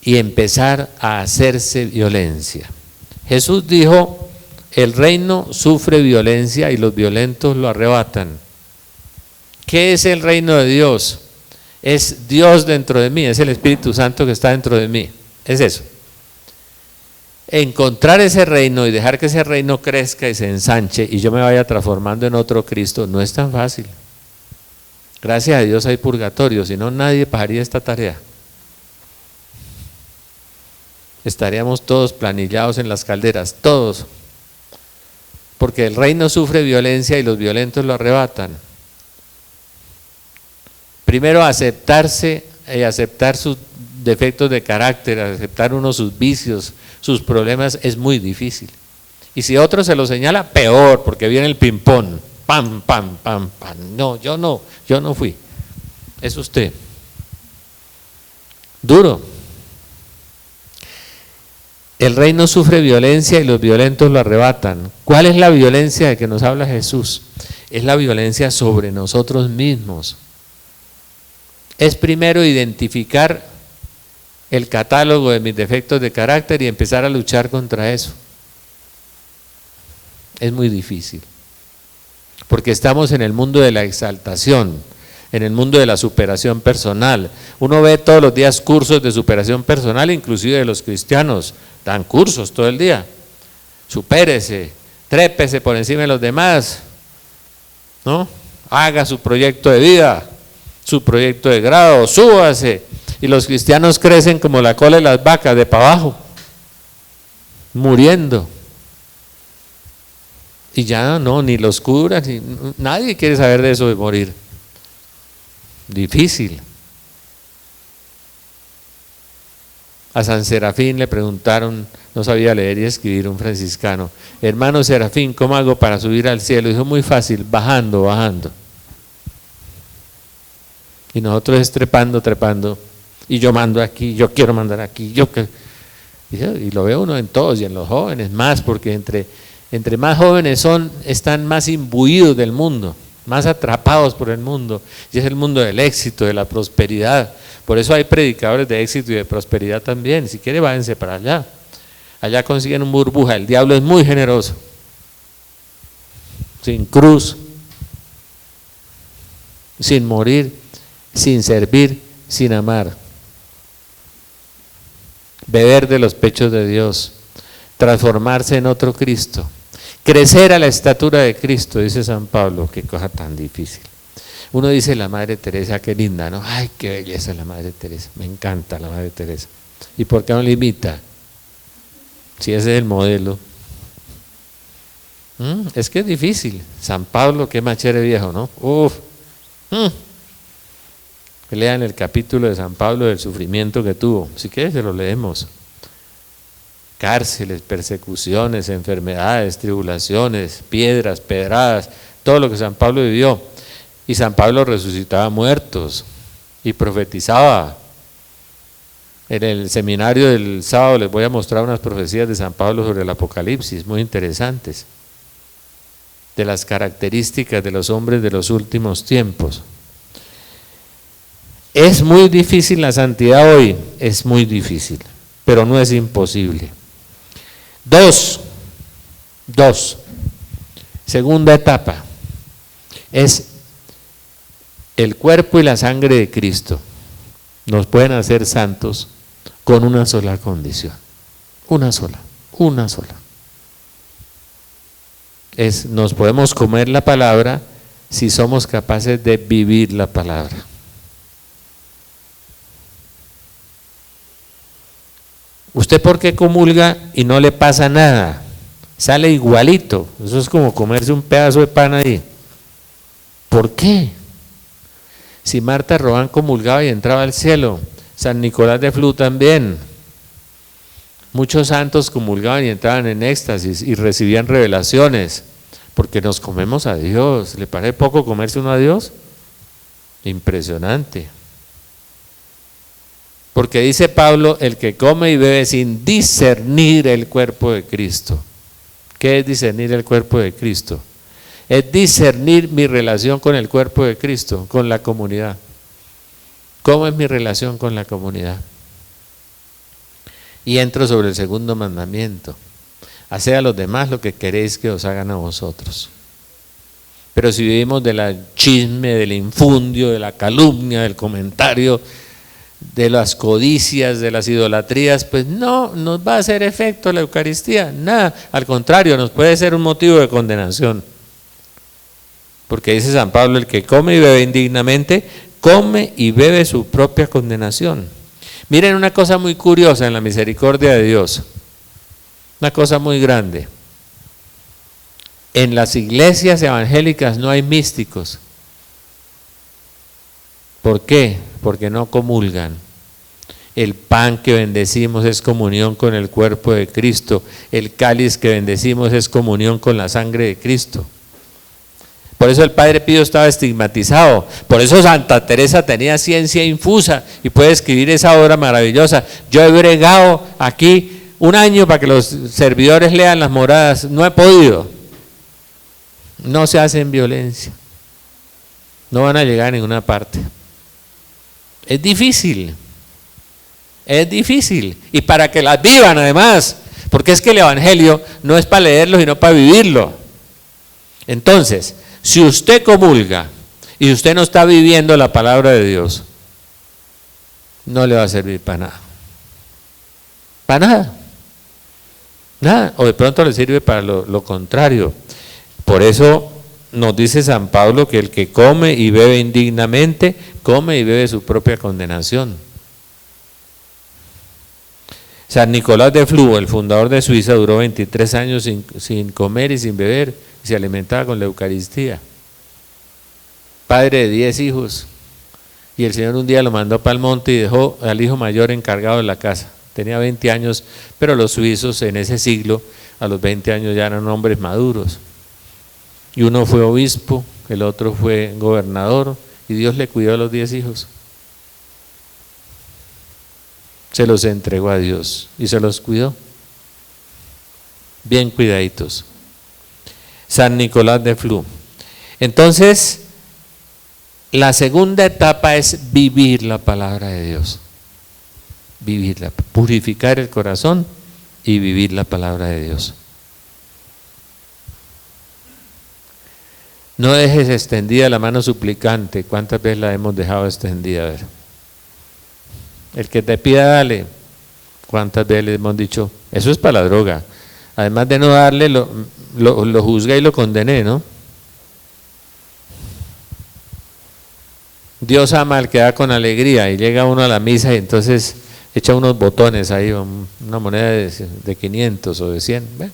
Speaker 1: Y empezar a hacerse violencia. Jesús dijo, el reino sufre violencia y los violentos lo arrebatan. ¿Qué es el reino de Dios? Es Dios dentro de mí, es el Espíritu Santo que está dentro de mí. Es eso. Encontrar ese reino y dejar que ese reino crezca y se ensanche y yo me vaya transformando en otro Cristo no es tan fácil. Gracias a Dios hay purgatorio, si no nadie pasaría esta tarea. Estaríamos todos planillados en las calderas, todos. Porque el reino sufre violencia y los violentos lo arrebatan. Primero aceptarse y aceptar sus defectos de carácter, aceptar uno sus vicios, sus problemas, es muy difícil. Y si otro se lo señala, peor, porque viene el ping-pong, pam, pam, pam, pam. No, yo no fui. Es usted. Duro. El reino sufre violencia y los violentos lo arrebatan. ¿Cuál es la violencia de que nos habla Jesús? Es la violencia sobre nosotros mismos. Es primero identificar el catálogo de mis defectos de carácter y empezar a luchar contra eso. Es muy difícil, porque estamos en el mundo de la exaltación, en el mundo de la superación personal. Uno ve todos los días cursos de superación personal, inclusive de los cristianos, dan cursos todo el día. Supérese, trépese por encima de los demás, ¿no? Haga su proyecto de vida, su proyecto de grado, súbase. Y los cristianos crecen como la cola de las vacas, de para abajo, muriendo. Y ya no, ni los curas, nadie quiere saber de eso de morir. Difícil. A San Serafín le preguntaron, no sabía leer y escribir, un franciscano: hermano Serafín, ¿cómo hago para subir al cielo? Dijo: muy fácil, bajando, bajando. Y nosotros es trepando, trepando. Y yo mando aquí, yo quiero mandar aquí, y lo ve uno en todos y en los jóvenes más, porque entre más jóvenes están más imbuidos del mundo, más atrapados por el mundo, y es el mundo del éxito, de la prosperidad. Por eso hay predicadores de éxito y de prosperidad también. Si quiere, váyanse para allá. Allá consiguen un burbuja, el diablo es muy generoso, sin cruz, sin morir, sin servir, sin amar. Beber de los pechos de Dios, transformarse en otro Cristo, crecer a la estatura de Cristo, dice San Pablo. Qué cosa tan difícil. Uno dice la Madre Teresa, qué linda, ¿no? Ay, qué belleza la Madre Teresa, me encanta la Madre Teresa. ¿Y por qué no la imita? Si ese es el modelo. Es que es difícil. San Pablo, qué machere viejo, ¿no? Lean el capítulo de San Pablo del sufrimiento que tuvo. Si quieres se lo leemos. Cárceles, persecuciones, enfermedades, tribulaciones, piedras, pedradas, todo lo que San Pablo vivió. Y San Pablo resucitaba muertos y profetizaba. En el seminario del sábado les voy a mostrar unas profecías de San Pablo sobre el Apocalipsis, muy interesantes, de las características de los hombres de los últimos tiempos. Es muy difícil la santidad hoy, es muy difícil, pero no es imposible. Dos, segunda etapa, es el cuerpo y la sangre de Cristo. Nos pueden hacer santos con una sola condición, una sola. Nos podemos comer la palabra si somos capaces de vivir la palabra. ¿Usted por qué comulga y no le pasa nada? Sale igualito. Eso es como comerse un pedazo de pan ahí. ¿Por qué? Si Marta Robán comulgaba y entraba al cielo, San Nicolás de Flu también. Muchos santos comulgaban y entraban en éxtasis y recibían revelaciones, porque nos comemos a Dios. ¿Le parece poco comerse uno a Dios? Impresionante. Porque dice Pablo, el que come y bebe sin discernir el cuerpo de Cristo. ¿Qué es discernir el cuerpo de Cristo? Es discernir mi relación con el cuerpo de Cristo, con la comunidad. ¿Cómo es mi relación con la comunidad? Y entro sobre el segundo mandamiento. Haced a los demás lo que queréis que os hagan a vosotros. Pero si vivimos del chisme, del infundio, de la calumnia, del comentario, de las codicias, de las idolatrías, pues no nos va a hacer efecto la Eucaristía, nada, al contrario, nos puede ser un motivo de condenación. Porque dice San Pablo, el que come y bebe indignamente, come y bebe su propia condenación. Miren una cosa muy curiosa en la misericordia de Dios, una cosa muy grande. En las iglesias evangélicas no hay místicos. ¿Por qué? Porque no comulgan. El pan que bendecimos es comunión con el cuerpo de Cristo. El cáliz que bendecimos es comunión con la sangre de Cristo. Por eso el Padre Pío estaba estigmatizado. Por eso Santa Teresa tenía ciencia infusa y puede escribir esa obra maravillosa. Yo he bregado aquí un año para que los servidores lean las moradas. No he podido. No se hacen violencia. No van a llegar a ninguna parte. Es difícil, y para que las vivan además, porque es que el Evangelio no es para leerlo, sino para vivirlo. Entonces, si usted comulga y usted no está viviendo la palabra de Dios, no le va a servir para nada, o de pronto le sirve para lo contrario. Por eso nos dice San Pablo que el que come y bebe indignamente, come y bebe su propia condenación. San Nicolás de Flu, el fundador de Suiza, duró 23 años sin comer y sin beber, y se alimentaba con la Eucaristía. Padre de 10 hijos, y el Señor un día lo mandó para el monte y dejó al hijo mayor encargado de la casa. Tenía 20 años, pero los suizos en ese siglo, a los 20 años ya eran hombres maduros. Y uno fue obispo, el otro fue gobernador, y Dios le cuidó a los 10 hijos. Se los entregó a Dios y se los cuidó. Bien cuidaditos. San Nicolás de Flu. Entonces, la segunda etapa es vivir la palabra de Dios. Vivirla, purificar el corazón y vivir la palabra de Dios. No dejes extendida la mano suplicante. ¿Cuántas veces la hemos dejado extendida? A ver. El que te pida, dale. ¿Cuántas veces le hemos dicho? Eso es para la droga. Además de no darle, lo juzgué y lo condené, ¿no? Dios ama al que da con alegría, y llega uno a la misa y entonces echa unos botones ahí, una moneda de 500 o de 100. ¿Ve?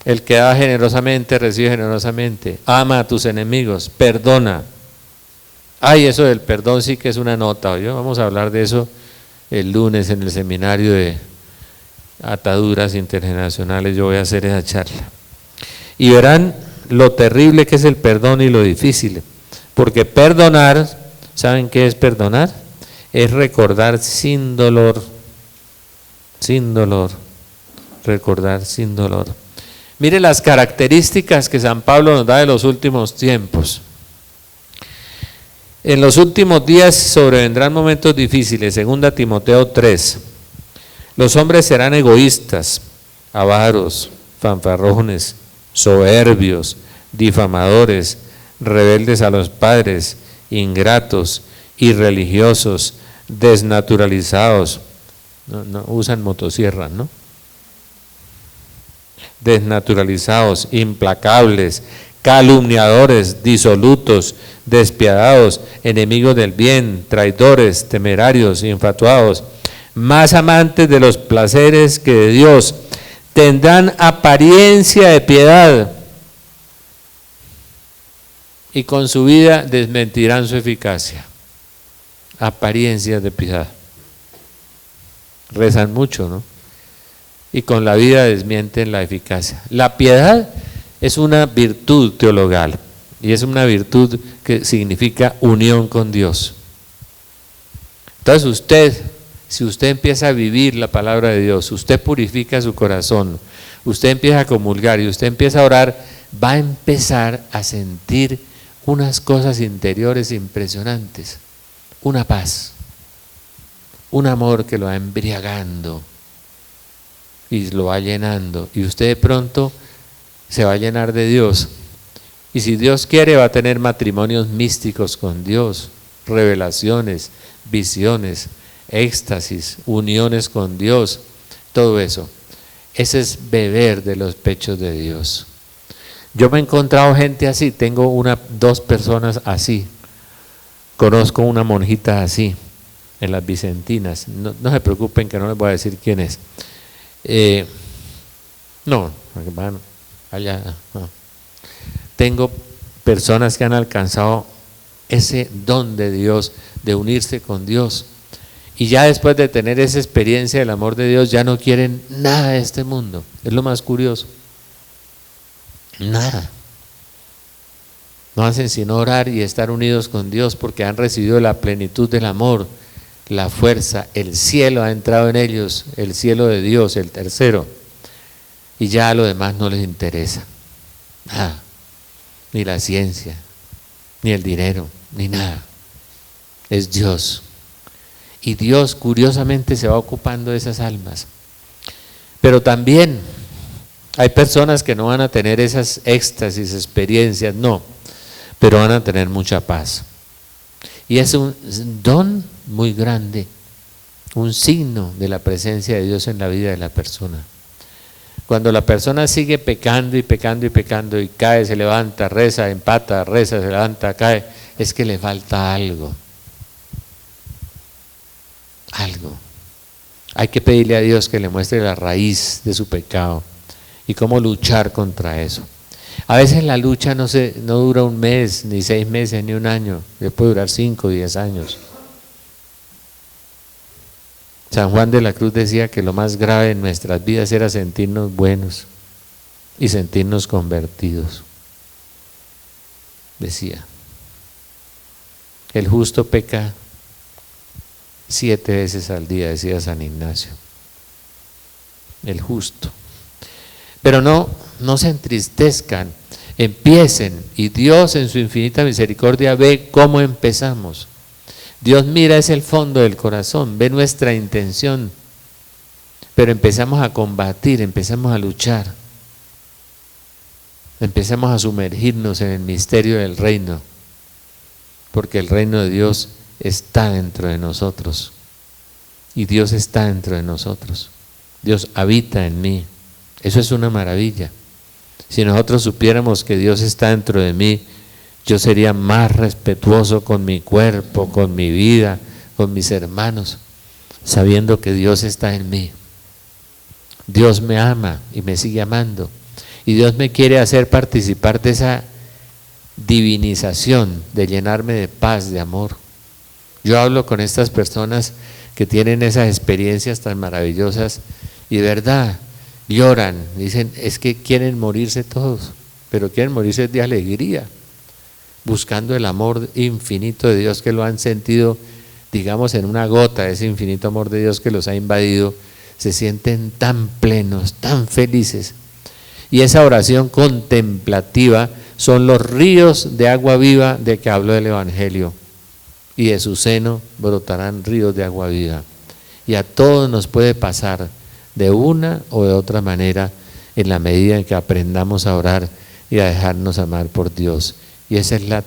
Speaker 1: El que da generosamente, recibe generosamente. Ama a tus enemigos, perdona. Ay, eso del perdón sí que es una nota. ¿Oye? Vamos a hablar de eso el lunes en el seminario de ataduras intergeneracionales. Yo voy a hacer esa charla. Y verán lo terrible que es el perdón y lo difícil. Porque perdonar, ¿saben qué es perdonar? Es recordar sin dolor. Sin dolor. Recordar sin dolor. Mire las características que San Pablo nos da de los últimos tiempos. En los últimos días sobrevendrán momentos difíciles, 2 Timoteo 3. Los hombres serán egoístas, avaros, fanfarrones, soberbios, difamadores, rebeldes a los padres, ingratos, irreligiosos, desnaturalizados. No usan motosierra, ¿no? Desnaturalizados, implacables, calumniadores, disolutos, despiadados, enemigos del bien, traidores, temerarios, infatuados, más amantes de los placeres que de Dios, tendrán apariencia de piedad y con su vida desmentirán su eficacia. Apariencias de piedad. Rezan mucho, ¿no? Y con la vida desmienten la eficacia. La piedad es una virtud teologal y es una virtud que significa unión con Dios. Entonces si usted empieza a vivir la palabra de Dios, usted purifica su corazón, usted empieza a comulgar y usted empieza a orar, va a empezar a sentir unas cosas interiores impresionantes, una paz, un amor que lo va embriagando y lo va llenando, y usted de pronto se va a llenar de Dios, y si Dios quiere va a tener matrimonios místicos con Dios, revelaciones, visiones, éxtasis, uniones con Dios, todo eso. Ese es beber de los pechos de Dios. Yo me he encontrado gente así, tengo 2 personas así, conozco una monjita así, en las Vicentinas, no se preocupen que no les voy a decir quién es. No, hermano, allá no. Tengo personas que han alcanzado ese don de Dios, de unirse con Dios, y ya después de tener esa experiencia del amor de Dios, ya no quieren nada de este mundo. Es lo más curioso. Nada. No hacen sino orar y estar unidos con Dios porque han recibido la plenitud del amor, la fuerza, el cielo ha entrado en ellos, el cielo de Dios, el tercero, y ya lo demás no les interesa, nada, ni la ciencia, ni el dinero, ni nada, es Dios, y Dios curiosamente se va ocupando de esas almas. Pero también hay personas que no van a tener esas éxtasis, experiencias, no, pero van a tener mucha paz. Y es un don muy grande, un signo de la presencia de Dios en la vida de la persona. Cuando la persona sigue pecando y pecando y pecando y cae, se levanta, reza, empata, reza, se levanta, cae, es que le falta algo. Algo. Hay que pedirle a Dios que le muestre la raíz de su pecado y cómo luchar contra eso. A veces la lucha no dura un mes, ni 6 meses, ni un año, puede durar 5 o 10 años. San Juan de la Cruz decía que lo más grave en nuestras vidas era sentirnos buenos y sentirnos convertidos. Decía, el justo peca 7 veces al día, decía San Ignacio. El justo. Pero no se entristezcan, empiecen, y Dios en su infinita misericordia ve cómo empezamos. Dios mira es el fondo del corazón, ve nuestra intención, pero empezamos a combatir, empezamos a luchar, empezamos a sumergirnos en el misterio del reino, porque el reino de Dios está dentro de nosotros, y Dios está dentro de nosotros, Dios habita en mí, eso es una maravilla. Si nosotros supiéramos que Dios está dentro de mí, yo sería más respetuoso con mi cuerpo, con mi vida, con mis hermanos, sabiendo que Dios está en mí. Dios me ama y me sigue amando. Y Dios me quiere hacer participar de esa divinización, de llenarme de paz, de amor. Yo hablo con estas personas que tienen esas experiencias tan maravillosas y de verdad lloran, dicen, es que quieren morirse todos, pero quieren morirse de alegría, buscando el amor infinito de Dios que lo han sentido, digamos, en una gota, ese infinito amor de Dios que los ha invadido, se sienten tan plenos, tan felices. Y esa oración contemplativa son los ríos de agua viva de que habló el Evangelio, y de su seno brotarán ríos de agua viva. Y a todos nos puede pasar de una o de otra manera en la medida en que aprendamos a orar y a dejarnos amar por Dios. Y esa es la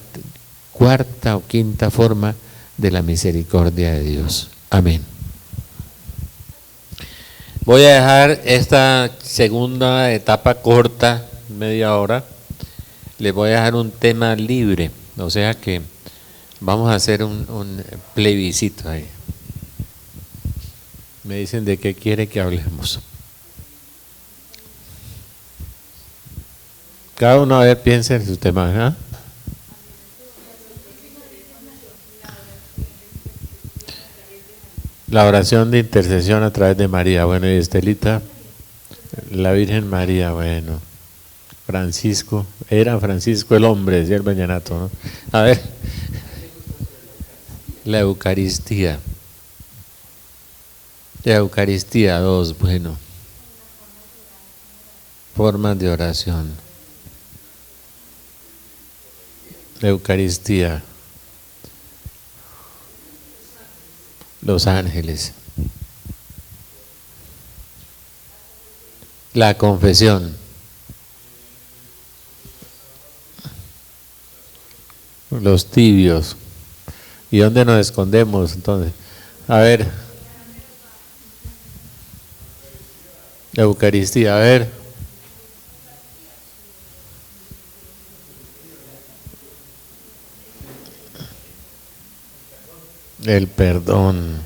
Speaker 1: cuarta o quinta forma de la misericordia de Dios. Amén. Voy a dejar esta segunda etapa corta, media hora. Les voy a dejar un tema libre, o sea que vamos a hacer un plebiscito ahí. Me dicen de qué quiere que hablemos. Cada uno a ver piensa en su tema, ¿eh? La oración de intercesión a través de María. Bueno, y Estelita, la Virgen María, bueno. Francisco, era Francisco el hombre, decía el vallenato, ¿no? A ver, la Eucaristía. La Eucaristía, dos, bueno. Formas de oración. La Eucaristía. Los ángeles. La confesión. Los tibios. ¿Y dónde nos escondemos entonces? A ver. La Eucaristía, a ver. El perdón.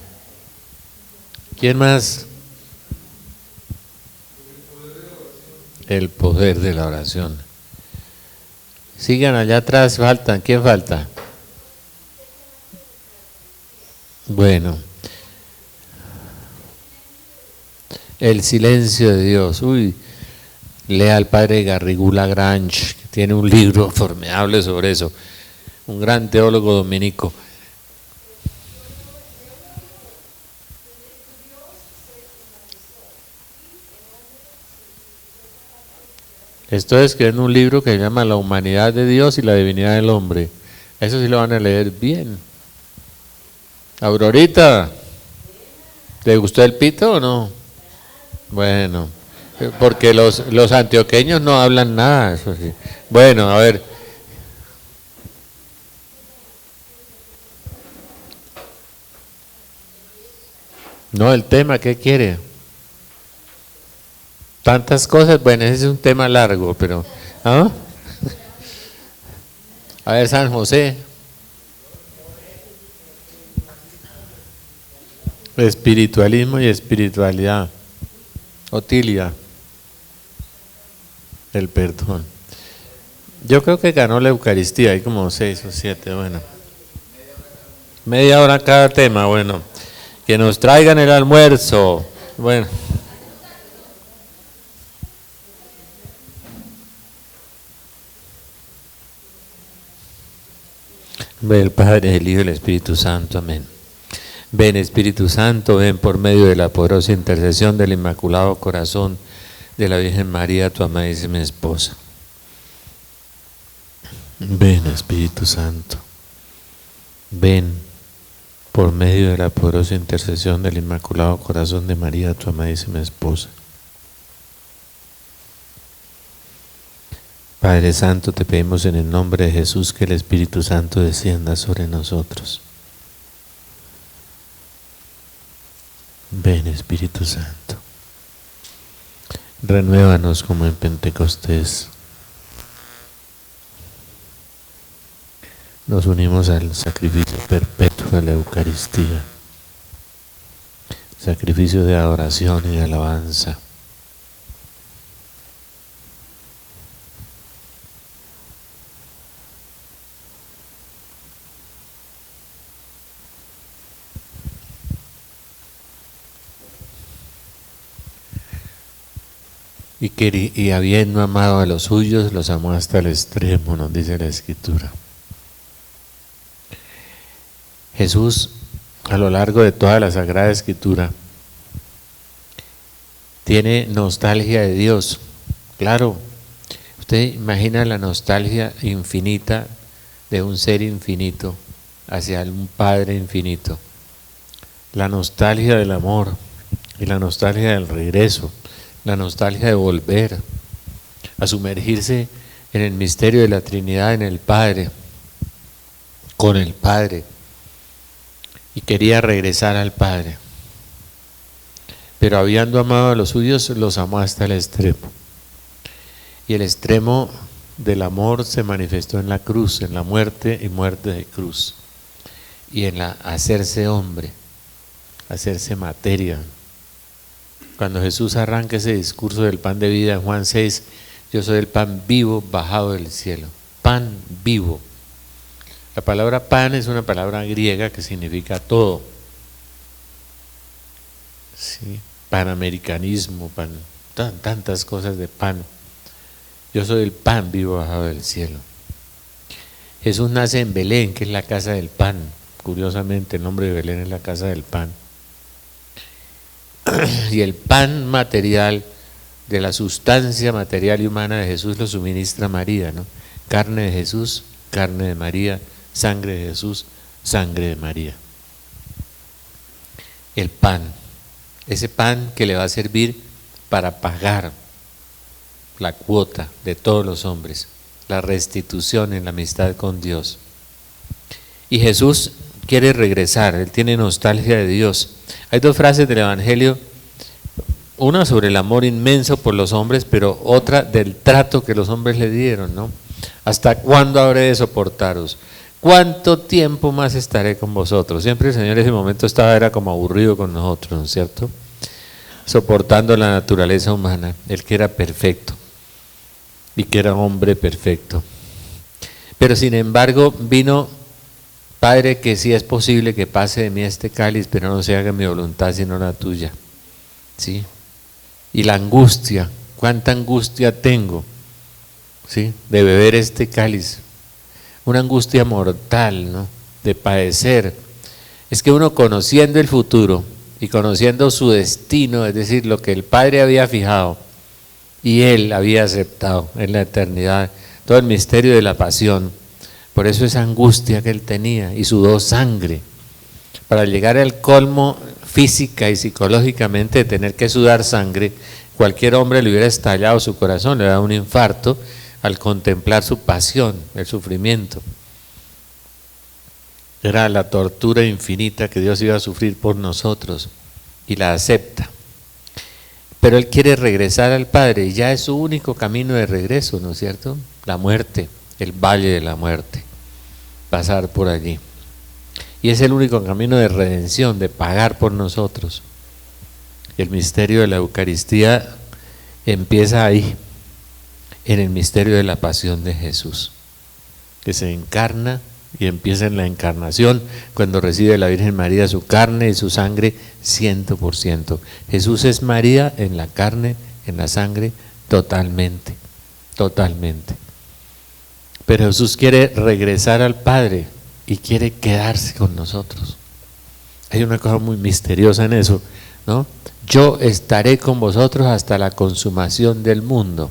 Speaker 1: ¿Quién más? El poder de la oración. Sigan allá atrás, faltan. ¿Quién falta? Bueno. El silencio de Dios. Uy, lea al padre Garrigou Lagrange, que tiene un libro formidable sobre eso. Un gran teólogo dominico. Esto es que en un libro que se llama La humanidad de Dios y la divinidad del hombre. Eso sí lo van a leer bien. Aurorita, ¿te gustó el pito o no? Bueno, porque los antioqueños no hablan nada, eso sí. Bueno, a ver. No, el tema, ¿qué quiere? Tantas cosas, bueno, ese es un tema largo, pero... ¿ah? A ver, San José. Espiritualismo y espiritualidad. Otilia. El perdón. Yo creo que ganó la Eucaristía, hay como 6 o 7, bueno. Media hora cada tema, bueno. Que nos traigan el almuerzo. Bueno. Ven el Padre, el Hijo y el Espíritu Santo. Amén. Ven Espíritu Santo, ven por medio de la poderosa intercesión del Inmaculado Corazón de la Virgen María, tu amadísima esposa. Ven Espíritu Santo. Ven. por medio de la poderosa intercesión del Inmaculado Corazón de María, tu amadísima esposa. Padre Santo, te pedimos en el nombre de Jesús que el Espíritu Santo descienda sobre nosotros. Ven, Espíritu Santo. Renuévanos como en Pentecostés. Nos unimos al sacrificio perpetuo de la Eucaristía, sacrificio de adoración y de alabanza. Y habiendo amado a los suyos, los amó hasta el extremo, nos dice la Escritura. Jesús, a lo largo de toda la Sagrada Escritura, tiene nostalgia de Dios. Claro, usted imagina la nostalgia infinita de un ser infinito hacia un Padre infinito. La nostalgia del amor y la nostalgia del regreso. La nostalgia de volver a sumergirse en el misterio de la Trinidad, en el Padre, con el Padre, y quería regresar al Padre, pero habiendo amado a los suyos, los amó hasta el extremo, y el extremo del amor se manifestó en la cruz, en la muerte y muerte de cruz, y en la hacerse hombre, hacerse materia. Cuando Jesús arranca ese discurso del pan de vida en Juan 6, yo soy el pan vivo bajado del cielo, pan vivo. La palabra pan es una palabra griega que significa todo. ¿Sí? Panamericanismo, tantas cosas de pan. Yo soy el pan vivo bajado del cielo. Jesús nace en Belén, que es la casa del pan. Curiosamente, el nombre de Belén es la casa del pan. Y el pan material de la sustancia material y humana de Jesús lo suministra María, ¿no? Carne de Jesús, carne de María, sangre de Jesús, sangre de María. El pan, ese pan que le va a servir para pagar la cuota de todos los hombres, la restitución en la amistad con Dios. Y Jesús quiere regresar, Él tiene nostalgia de Dios. Hay dos frases del Evangelio, una sobre el amor inmenso por los hombres, pero otra del trato que los hombres le dieron, ¿no? ¿Hasta cuándo habré de soportaros? ¿Cuánto tiempo más estaré con vosotros? Siempre el Señor en ese momento era como aburrido con nosotros, ¿no es cierto? Soportando la naturaleza humana, Él que era perfecto y que era hombre perfecto. Pero sin embargo vino: Padre, que sí es posible que pase de mí este cáliz, pero no se haga mi voluntad sino la tuya. ¿Sí? Y la angustia, cuánta angustia tengo, ¿sí?, de beber este cáliz, una angustia mortal, ¿no?, de padecer. Es que uno, conociendo el futuro y conociendo su destino, es decir, lo que el Padre había fijado y Él había aceptado en la eternidad, todo el misterio de la pasión, por eso esa angustia que Él tenía, y sudó sangre, para llegar al colmo física y psicológicamente de tener que sudar sangre. Cualquier hombre le hubiera estallado su corazón, le hubiera dado un infarto al contemplar su pasión, el sufrimiento. Era la tortura infinita que Dios iba a sufrir por nosotros, y la acepta. Pero Él quiere regresar al Padre, y ya es su único camino de regreso, ¿no es cierto? La muerte, el valle de la muerte, pasar por allí. Y es el único camino de redención, de pagar por nosotros. El misterio de la Eucaristía empieza ahí, en el misterio de la pasión de Jesús, que se encarna y empieza en la encarnación, cuando recibe la Virgen María su carne y su sangre 100%. Jesús es María en la carne, en la sangre, totalmente, totalmente. Pero Jesús quiere regresar al Padre y quiere quedarse con nosotros. Hay una cosa muy misteriosa en eso, ¿no? Yo estaré con vosotros hasta la consumación del mundo.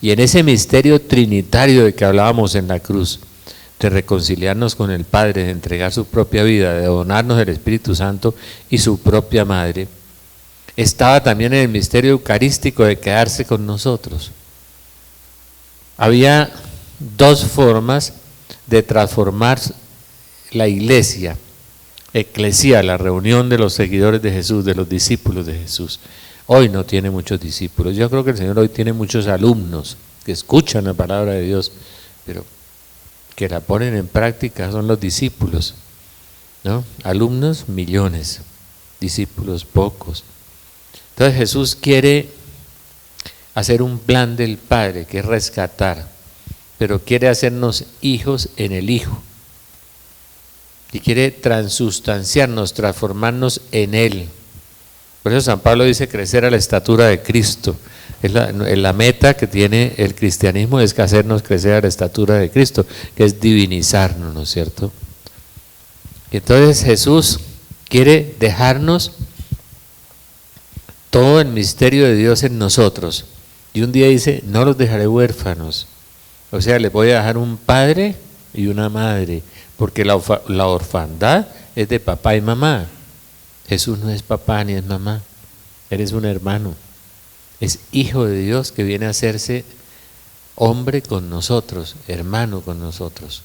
Speaker 1: Y en ese misterio trinitario de que hablábamos en la cruz, de reconciliarnos con el Padre, de entregar su propia vida, de donarnos el Espíritu Santo y su propia madre, estaba también en el misterio eucarístico de quedarse con nosotros. Había dos formas de transformar la iglesia, eclesía, la reunión de los seguidores de Jesús, de los discípulos de Jesús. Hoy no tiene muchos discípulos. Yo creo que el Señor hoy tiene muchos alumnos que escuchan la palabra de Dios, pero que la ponen en práctica son los discípulos, ¿no? Alumnos, millones, discípulos, pocos. Entonces Jesús quiere hacer un plan del Padre, que es rescatar, pero quiere hacernos hijos en el Hijo. Y quiere transustanciarnos, transformarnos en Él. Por eso San Pablo dice crecer a la estatura de Cristo. La meta que tiene el cristianismo es que hacernos crecer a la estatura de Cristo, que es divinizarnos, ¿no es cierto? Y entonces Jesús quiere dejarnos todo el misterio de Dios en nosotros. Y un día dice, no los dejaré huérfanos. O sea, les voy a dejar un padre y una madre, porque la orfandad es de papá y mamá. Jesús no es papá ni es mamá, eres un hermano, es hijo de Dios que viene a hacerse hombre con nosotros, hermano con nosotros.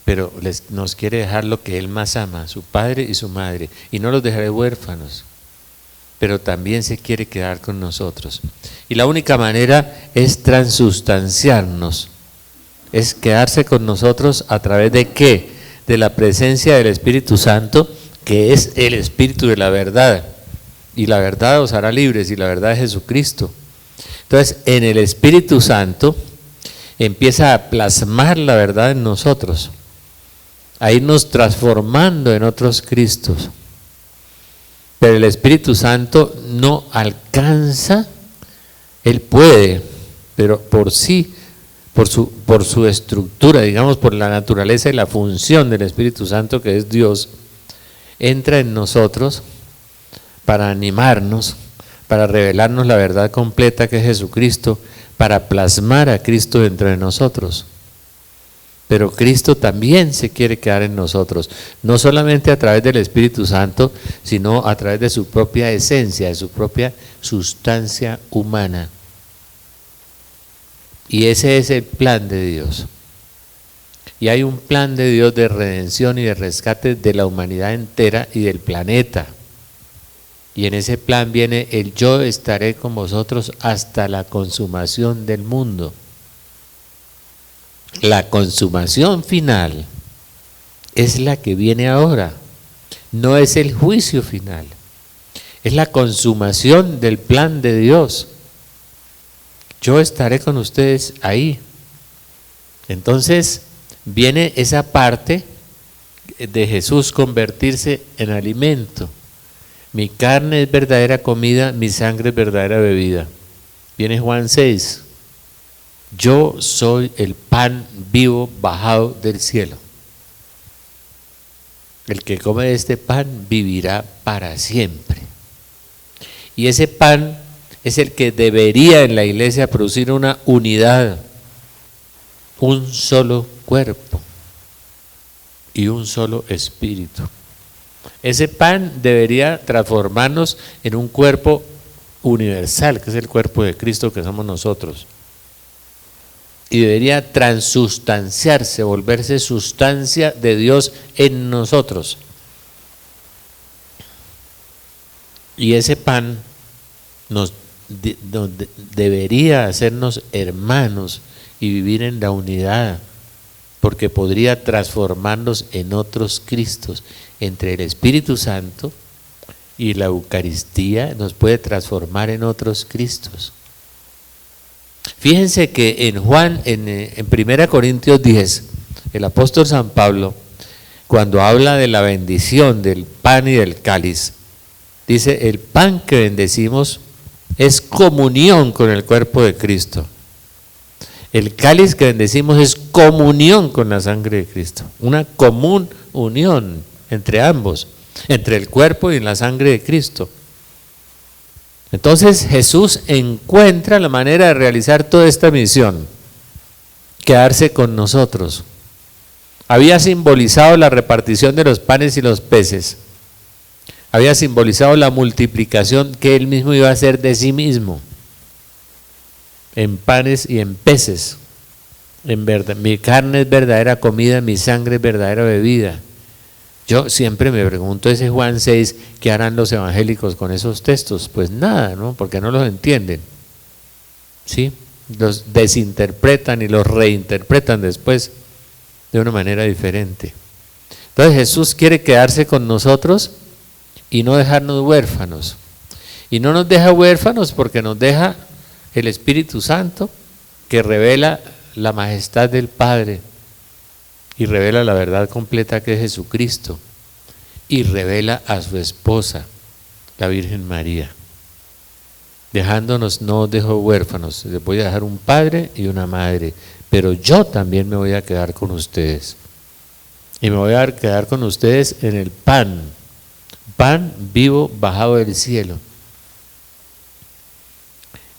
Speaker 1: Pero nos quiere dejar lo que Él más ama, su padre y su madre, y no los dejaré huérfanos, pero también se quiere quedar con nosotros. Y la única manera es transustanciarnos, es quedarse con nosotros a través de ¿qué? De la presencia del Espíritu Santo, que es el Espíritu de la verdad, y la verdad os hará libres, y la verdad es Jesucristo. Entonces, en el Espíritu Santo empieza a plasmar la verdad en nosotros, a irnos transformando en otros Cristos. Pero el Espíritu Santo no alcanza, Él puede, pero por sí, por su estructura, digamos, por la naturaleza y la función del Espíritu Santo, que es Dios, entra en nosotros para animarnos, para revelarnos la verdad completa que es Jesucristo, para plasmar a Cristo dentro de nosotros. Pero Cristo también se quiere quedar en nosotros, no solamente a través del Espíritu Santo, sino a través de su propia esencia, de su propia sustancia humana. Y ese es el plan de Dios. Y hay un plan de Dios de redención y de rescate de la humanidad entera y del planeta. Y en ese plan viene el yo estaré con vosotros hasta la consumación del mundo. La consumación final es la que viene ahora, no es el juicio final, es la consumación del plan de Dios. Yo estaré con ustedes ahí. Entonces viene esa parte de Jesús convertirse en alimento. Mi carne es verdadera comida, mi sangre es verdadera bebida. Viene Juan 6. Yo soy el pan vivo bajado del cielo. El que come de este pan vivirá para siempre. Y ese pan es el que debería en la iglesia producir una unidad, un solo cuerpo y un solo espíritu. Ese pan debería transformarnos en un cuerpo universal, que es el cuerpo de Cristo que somos nosotros. Y debería transustanciarse, volverse sustancia de Dios en nosotros. Y ese pan nos debería hacernos hermanos y vivir en la unidad, porque podría transformarnos en otros Cristos. Entre el Espíritu Santo y la Eucaristía nos puede transformar en otros Cristos. Fíjense que en 1 Corintios 10, el apóstol San Pablo, cuando habla de la bendición del pan y del cáliz, dice, el pan que bendecimos es comunión con el cuerpo de Cristo. El cáliz que bendecimos es comunión con la sangre de Cristo, una común unión entre ambos, entre el cuerpo y la sangre de Cristo. Entonces Jesús encuentra la manera de realizar toda esta misión, quedarse con nosotros, había simbolizado la repartición de los panes y los peces, había simbolizado la multiplicación que él mismo iba a hacer de sí mismo, en panes y en peces. En verdad, mi carne es verdadera comida, mi sangre es verdadera bebida. Yo siempre me pregunto, ese Juan 6, ¿qué harán los evangélicos con esos textos? Pues nada, ¿no? Porque no los entienden, ¿sí? Los desinterpretan y los reinterpretan después de una manera diferente. Entonces Jesús quiere quedarse con nosotros y no dejarnos huérfanos. Y no nos deja huérfanos porque nos deja el Espíritu Santo, que revela la majestad del Padre y revela la verdad completa que es Jesucristo, y revela a su esposa, la Virgen María. Dejándonos, no os dejo huérfanos, les voy a dejar un padre y una madre, pero yo también me voy a quedar con ustedes. Y me voy a quedar con ustedes en el pan vivo bajado del cielo.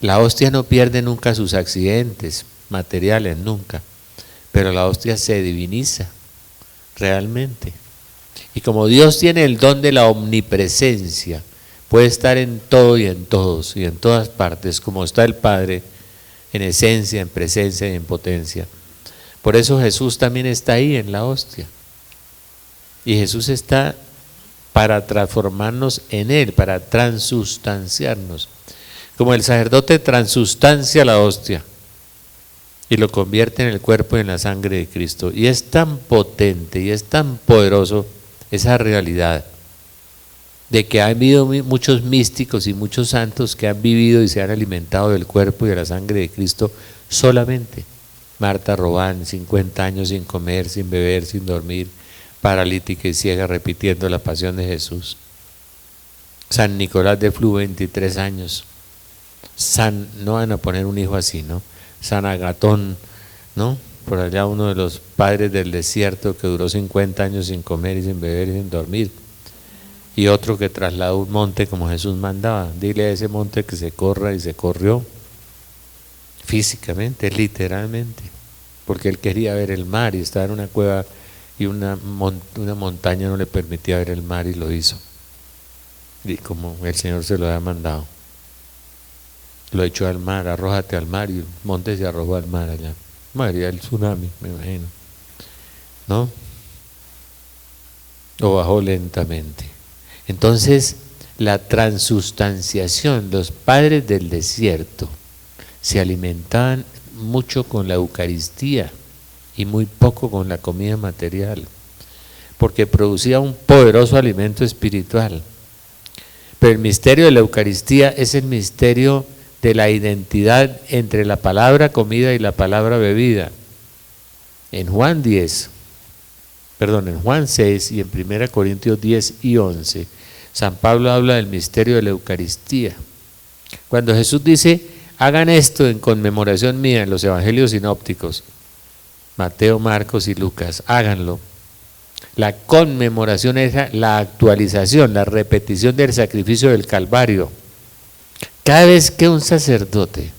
Speaker 1: La hostia no pierde nunca sus accidentes materiales, nunca, pero la hostia se diviniza realmente. Y como Dios tiene el don de la omnipresencia, puede estar en todo y en todos y en todas partes, como está el Padre, en esencia, en presencia y en potencia. Por eso Jesús también está ahí en la hostia. Y Jesús está para transformarnos en Él, para transustanciarnos. Como el sacerdote transustancia la hostia y lo convierte en el cuerpo y en la sangre de Cristo. Y es tan potente y es tan poderoso esa realidad de que ha habido muchos místicos y muchos santos que han vivido y se han alimentado del cuerpo y de la sangre de Cristo solamente. Marta Robán, 50 años sin comer, sin beber, sin dormir, paralítica y ciega, repitiendo la pasión de Jesús. San Nicolás de Flu, 23 años. No van a poner un hijo así, ¿no? San Agatón, ¿no? Por allá uno de los padres del desierto que duró 50 años sin comer y sin beber y sin dormir. Y otro que trasladó un monte como Jesús mandaba. Dile a ese monte que se corra, y se corrió físicamente, literalmente, porque él quería ver el mar y estaba en una cueva y una montaña no le permitía ver el mar, y lo hizo. Y como el Señor se lo había mandado, lo echó al mar, arrójate al mar, y el monte se arrojó al mar allá. María, el tsunami, me imagino, ¿no? O bajó lentamente. Entonces, la transustanciación, los padres del desierto se alimentaban mucho con la Eucaristía y muy poco con la comida material, porque producía un poderoso alimento espiritual. Pero el misterio de la Eucaristía es el misterio de la identidad entre la palabra comida y la palabra bebida. En Juan 6 y en 1 Corintios 10 y 11, San Pablo habla del misterio de la Eucaristía. Cuando Jesús dice, hagan esto en conmemoración mía, en los evangelios sinópticos, Mateo, Marcos y Lucas, háganlo. La conmemoración es la actualización, la repetición del sacrificio del Calvario. Cada vez que un sacerdote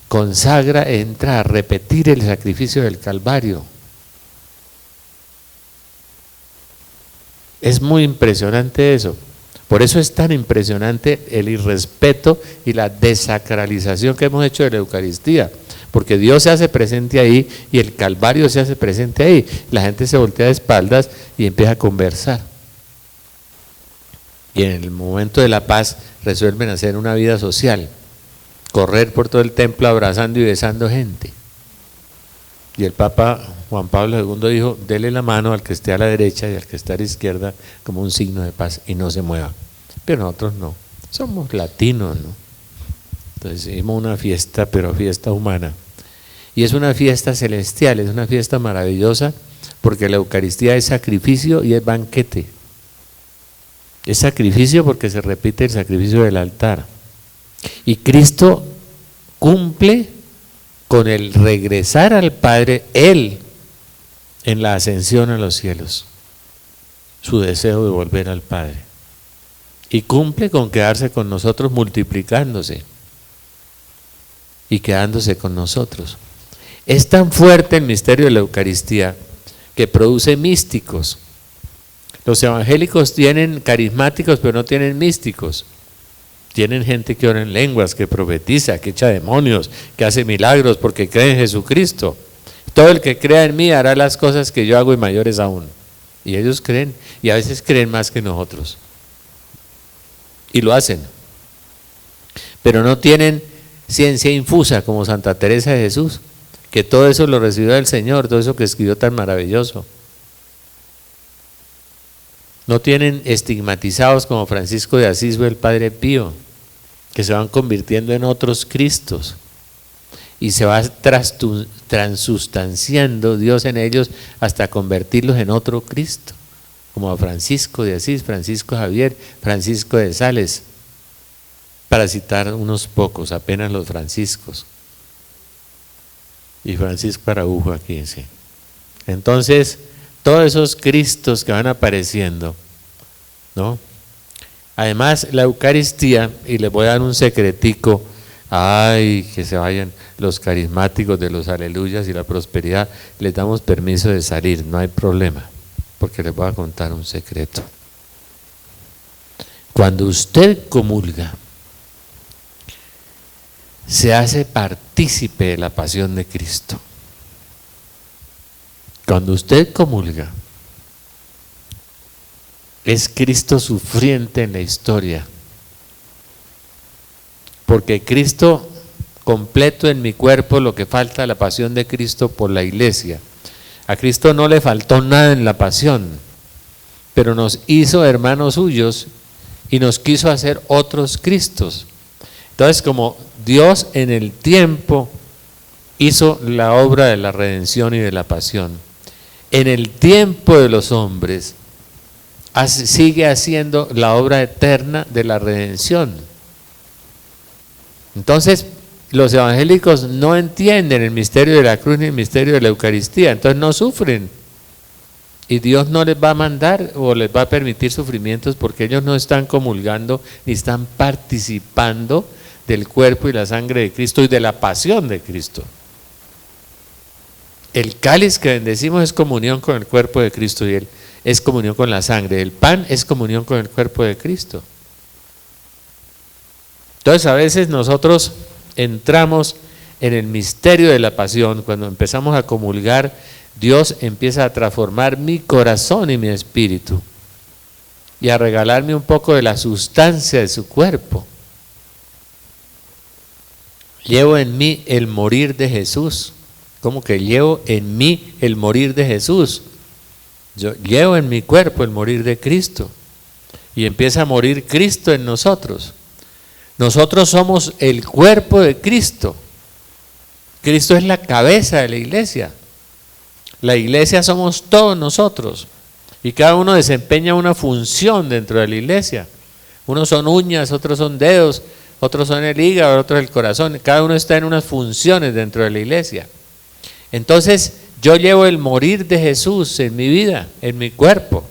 Speaker 1: consagra, entra a repetir el sacrificio del Calvario. Es muy impresionante eso. Por eso es tan impresionante el irrespeto y la desacralización que hemos hecho de la Eucaristía, porque Dios se hace presente ahí y el Calvario se hace presente ahí. La gente se voltea de espaldas y empieza a conversar. Y en el momento de la paz resuelven hacer una vida social, correr por todo el templo abrazando y besando gente. Y el Papa Juan Pablo II dijo, dele la mano al que esté a la derecha y al que esté a la izquierda como un signo de paz y no se mueva. Pero nosotros no, somos latinos, ¿no? Entonces hicimos una fiesta, pero fiesta humana. Y es una fiesta celestial, es una fiesta maravillosa, porque la Eucaristía es sacrificio y es banquete. Es sacrificio porque se repite el sacrificio del altar. Y Cristo cumple con el regresar al Padre, Él, en la ascensión a los cielos, su deseo de volver al Padre. Y cumple con quedarse con nosotros multiplicándose y quedándose con nosotros. Es tan fuerte el misterio de la Eucaristía que produce místicos. Los evangélicos tienen carismáticos, pero no tienen místicos. Tienen gente que ora en lenguas, que profetiza, que echa demonios, que hace milagros porque cree en Jesucristo. Todo el que crea en mí hará las cosas que yo hago y mayores aún. Y ellos creen, y a veces creen más que nosotros. Y lo hacen. Pero no tienen ciencia infusa como Santa Teresa de Jesús, que todo eso lo recibió del Señor, todo eso que escribió tan maravilloso. No tienen estigmatizados como Francisco de Asís o el Padre Pío, que se van convirtiendo en otros Cristos y se va transustanciando Dios en ellos hasta convertirlos en otro Cristo, como a Francisco de Asís, Francisco Javier, Francisco de Sales, para citar unos pocos, apenas los franciscos, y Francisco Araujo aquí, sí. Entonces, todos esos Cristos que van apareciendo, ¿no? Además, la Eucaristía, y les voy a dar un secretico, ay, que se vayan los carismáticos de los aleluyas y la prosperidad, les damos permiso de salir, no hay problema, porque les voy a contar un secreto. Cuando usted comulga, se hace partícipe de la pasión de Cristo. Cuando usted comulga, es Cristo sufriente en la historia, porque Cristo completo en mi cuerpo lo que falta, la pasión de Cristo por la iglesia. A Cristo no le faltó nada en la pasión, pero nos hizo hermanos suyos y nos quiso hacer otros Cristos. Entonces, como Dios en el tiempo hizo la obra de la redención y de la pasión, en el tiempo de los hombres sigue haciendo la obra eterna de la redención. Entonces, los evangélicos no entienden el misterio de la cruz ni el misterio de la Eucaristía, entonces no sufren. Y Dios no les va a mandar o les va a permitir sufrimientos porque ellos no están comulgando ni están participando del cuerpo y la sangre de Cristo y de la pasión de Cristo. El cáliz que bendecimos es comunión con el cuerpo de Cristo y Él es comunión con la sangre. El pan es comunión con el cuerpo de Cristo. Entonces a veces nosotros entramos en el misterio de la pasión. Cuando empezamos a comulgar, Dios empieza a transformar mi corazón y mi espíritu y a regalarme un poco de la sustancia de su cuerpo. Llevo en mí el morir de Jesús. ¿Cómo que llevo en mí el morir de Jesús? Yo llevo en mi cuerpo el morir de Cristo y empieza a morir Cristo en nosotros. Nosotros somos el cuerpo de Cristo. Cristo es la cabeza de la iglesia. La iglesia somos todos nosotros y cada uno desempeña una función dentro de la iglesia. Unos son uñas, otros son dedos, otros son el hígado, otros el corazón. Cada uno está en unas funciones dentro de la iglesia. Entonces yo llevo el morir de Jesús en mi vida, en mi cuerpo.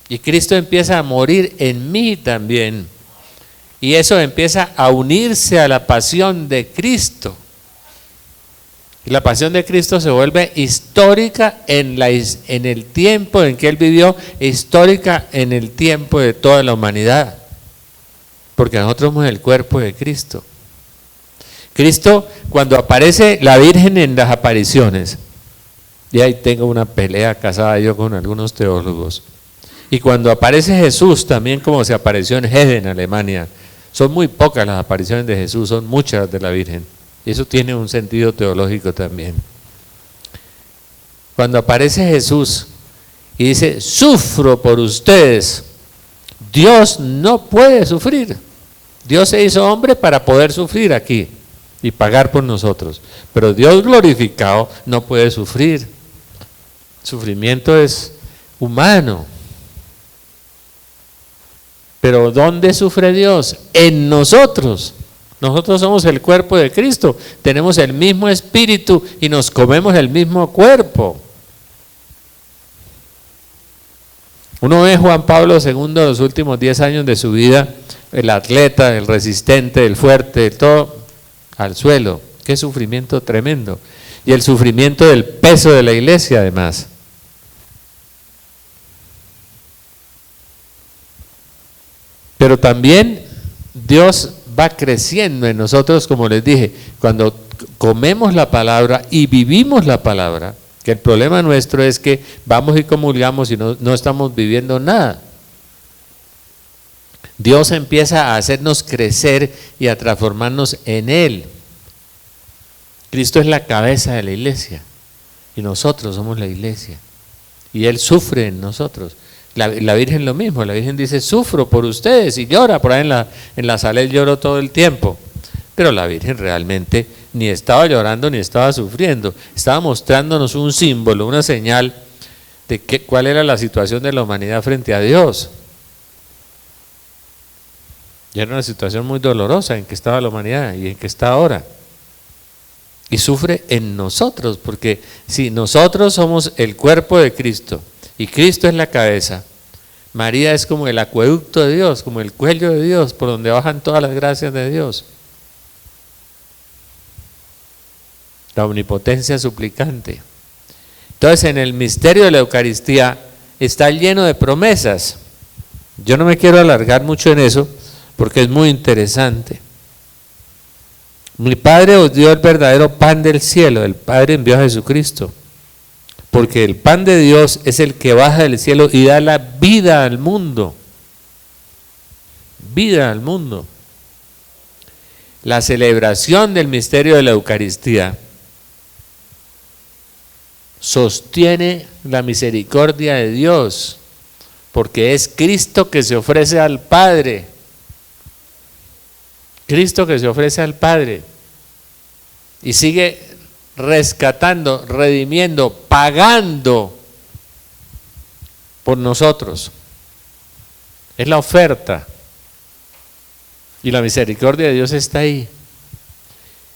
Speaker 1: Y Cristo empieza a morir en mí también. Y eso empieza a unirse a la pasión de Cristo. Y la pasión de Cristo se vuelve histórica en el tiempo en que Él vivió, histórica en el tiempo de toda la humanidad. Porque nosotros somos el cuerpo de Cristo. Cristo, cuando aparece la Virgen en las apariciones, y ahí tengo una pelea casada yo con algunos teólogos, y cuando aparece Jesús también como se apareció en Hede en Alemania, son muy pocas las apariciones de Jesús, son muchas de la Virgen, y eso tiene un sentido teológico también. Cuando aparece Jesús y dice, sufro por ustedes, Dios no puede sufrir. Dios se hizo hombre para poder sufrir aquí y pagar por nosotros, pero Dios glorificado no puede sufrir. Sufrimiento es humano. Pero ¿dónde sufre Dios? En nosotros. Nosotros somos el cuerpo de Cristo, tenemos el mismo espíritu y nos comemos el mismo cuerpo. Uno ve a Juan Pablo II los últimos 10 años de su vida, el atleta, el resistente, el fuerte, todo al suelo. Qué sufrimiento tremendo. y el sufrimiento del peso de la iglesia además. Pero también Dios va creciendo en nosotros, como les dije, cuando comemos la palabra y vivimos la palabra, que el problema nuestro es que vamos y comulgamos y no estamos viviendo nada. Dios empieza a hacernos crecer y a transformarnos en Él. Cristo es la cabeza de la iglesia y nosotros somos la iglesia y Él sufre en nosotros. La Virgen lo mismo, la Virgen dice, sufro por ustedes, y llora. Por ahí en la sala lloró todo el tiempo, pero la Virgen realmente ni estaba llorando ni estaba sufriendo, estaba mostrándonos un símbolo, una señal de cuál era la situación de la humanidad frente a Dios. Y era una situación muy dolorosa en que estaba la humanidad y en que está ahora. Y sufre en nosotros, porque si nosotros somos el cuerpo de Cristo y Cristo es la cabeza, María es como el acueducto de Dios, como el cuello de Dios, por donde bajan todas las gracias de Dios. La omnipotencia suplicante. Entonces, en el misterio de la Eucaristía está lleno de promesas. Yo no me quiero alargar mucho en eso, porque es muy interesante. Mi Padre os dio el verdadero pan del cielo, el Padre envió a Jesucristo, porque el pan de Dios es el que baja del cielo y da la vida al mundo. Vida al mundo. La celebración del misterio de la Eucaristía sostiene la misericordia de Dios, porque es Cristo que se ofrece al Padre. Cristo que se ofrece al Padre y sigue rescatando, redimiendo, pagando por nosotros. Es la oferta y la misericordia de Dios está ahí.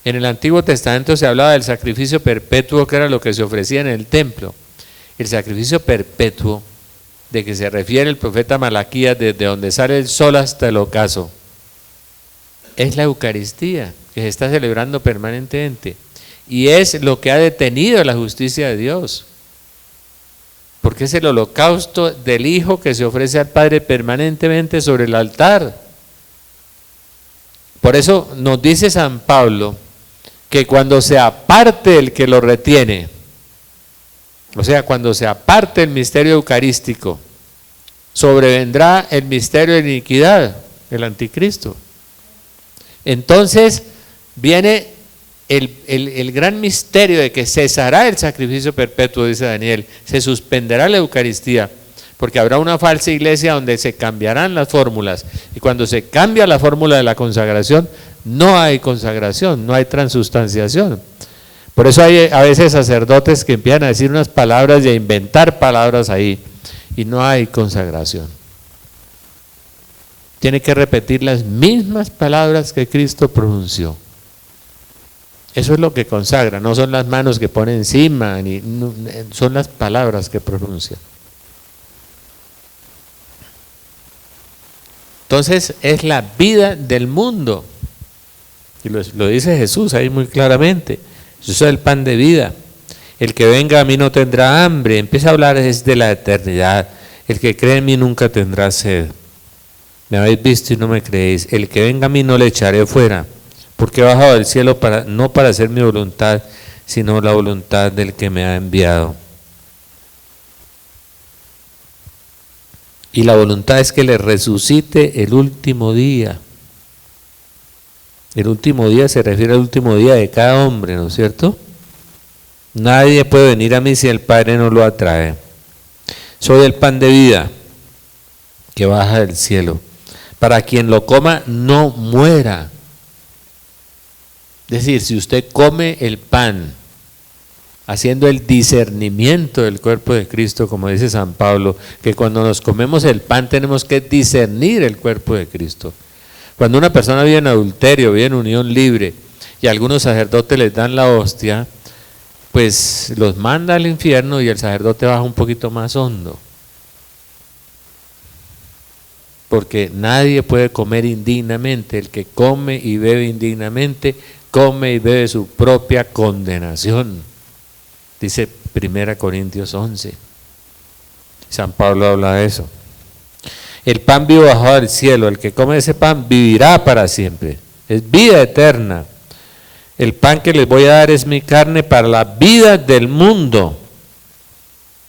Speaker 1: En el Antiguo Testamento se hablaba del sacrificio perpetuo, que era lo que se ofrecía en el templo. El sacrificio perpetuo de que se refiere el profeta Malaquías, desde donde sale el sol hasta el ocaso, es la Eucaristía que se está celebrando permanentemente y es lo que ha detenido la justicia de Dios, porque es el holocausto del Hijo que se ofrece al Padre permanentemente sobre el altar. Por eso nos dice San Pablo que cuando se aparte el que lo retiene, o sea, cuando se aparte el misterio eucarístico, sobrevendrá el misterio de iniquidad, el anticristo. Entonces viene el gran misterio de que cesará el sacrificio perpetuo, dice Daniel, se suspenderá la Eucaristía, porque habrá una falsa iglesia donde se cambiarán las fórmulas, y cuando se cambia la fórmula de la consagración, no hay consagración, no hay transustanciación. Por eso hay a veces sacerdotes que empiezan a decir unas palabras y a inventar palabras ahí, y no hay consagración. Tiene que repetir las mismas palabras que Cristo pronunció. Eso es lo que consagra, no son las manos que pone encima, son las palabras que pronuncia. Entonces es la vida del mundo, y lo dice Jesús ahí muy claramente. Yo soy el pan de vida, el que venga a mí no tendrá hambre. Empieza a hablar de la eternidad. El que cree en mí nunca tendrá sed. Me habéis visto y no me creéis. El que venga a mí no le echaré fuera, porque he bajado del cielo no para hacer mi voluntad, sino la voluntad del que me ha enviado. Y la voluntad es que le resucite el último día. El último día se refiere al último día de cada hombre, ¿no es cierto? Nadie puede venir a mí si el Padre no lo atrae. Soy el pan de vida que baja del cielo. Para quien lo coma no muera. Es decir, si usted come el pan, haciendo el discernimiento del cuerpo de Cristo, como dice San Pablo, que cuando nos comemos el pan tenemos que discernir el cuerpo de Cristo. Cuando una persona vive en adulterio, vive en unión libre, y algunos sacerdotes les dan la hostia, pues los manda al infierno y el sacerdote baja un poquito más hondo. Porque nadie puede comer indignamente. El que come y bebe indignamente, come y bebe su propia condenación. Dice 1 Corintios 11. San Pablo habla de eso. El pan vivo bajado del cielo, el que come ese pan vivirá para siempre. Es vida eterna. El pan que les voy a dar es mi carne para la vida del mundo.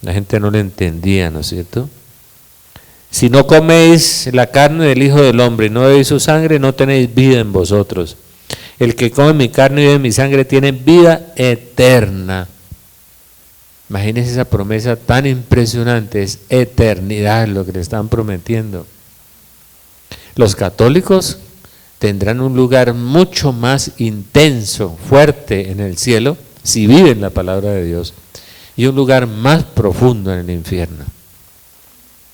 Speaker 1: La gente no lo entendía, ¿no es cierto? Si no coméis la carne del Hijo del Hombre y no bebéis su sangre, no tenéis vida en vosotros. El que come mi carne y bebe mi sangre tiene vida eterna. Imagínense esa promesa tan impresionante, es eternidad lo que le están prometiendo. Los católicos tendrán un lugar mucho más intenso, fuerte en el cielo, si viven la palabra de Dios, y un lugar más profundo en el infierno,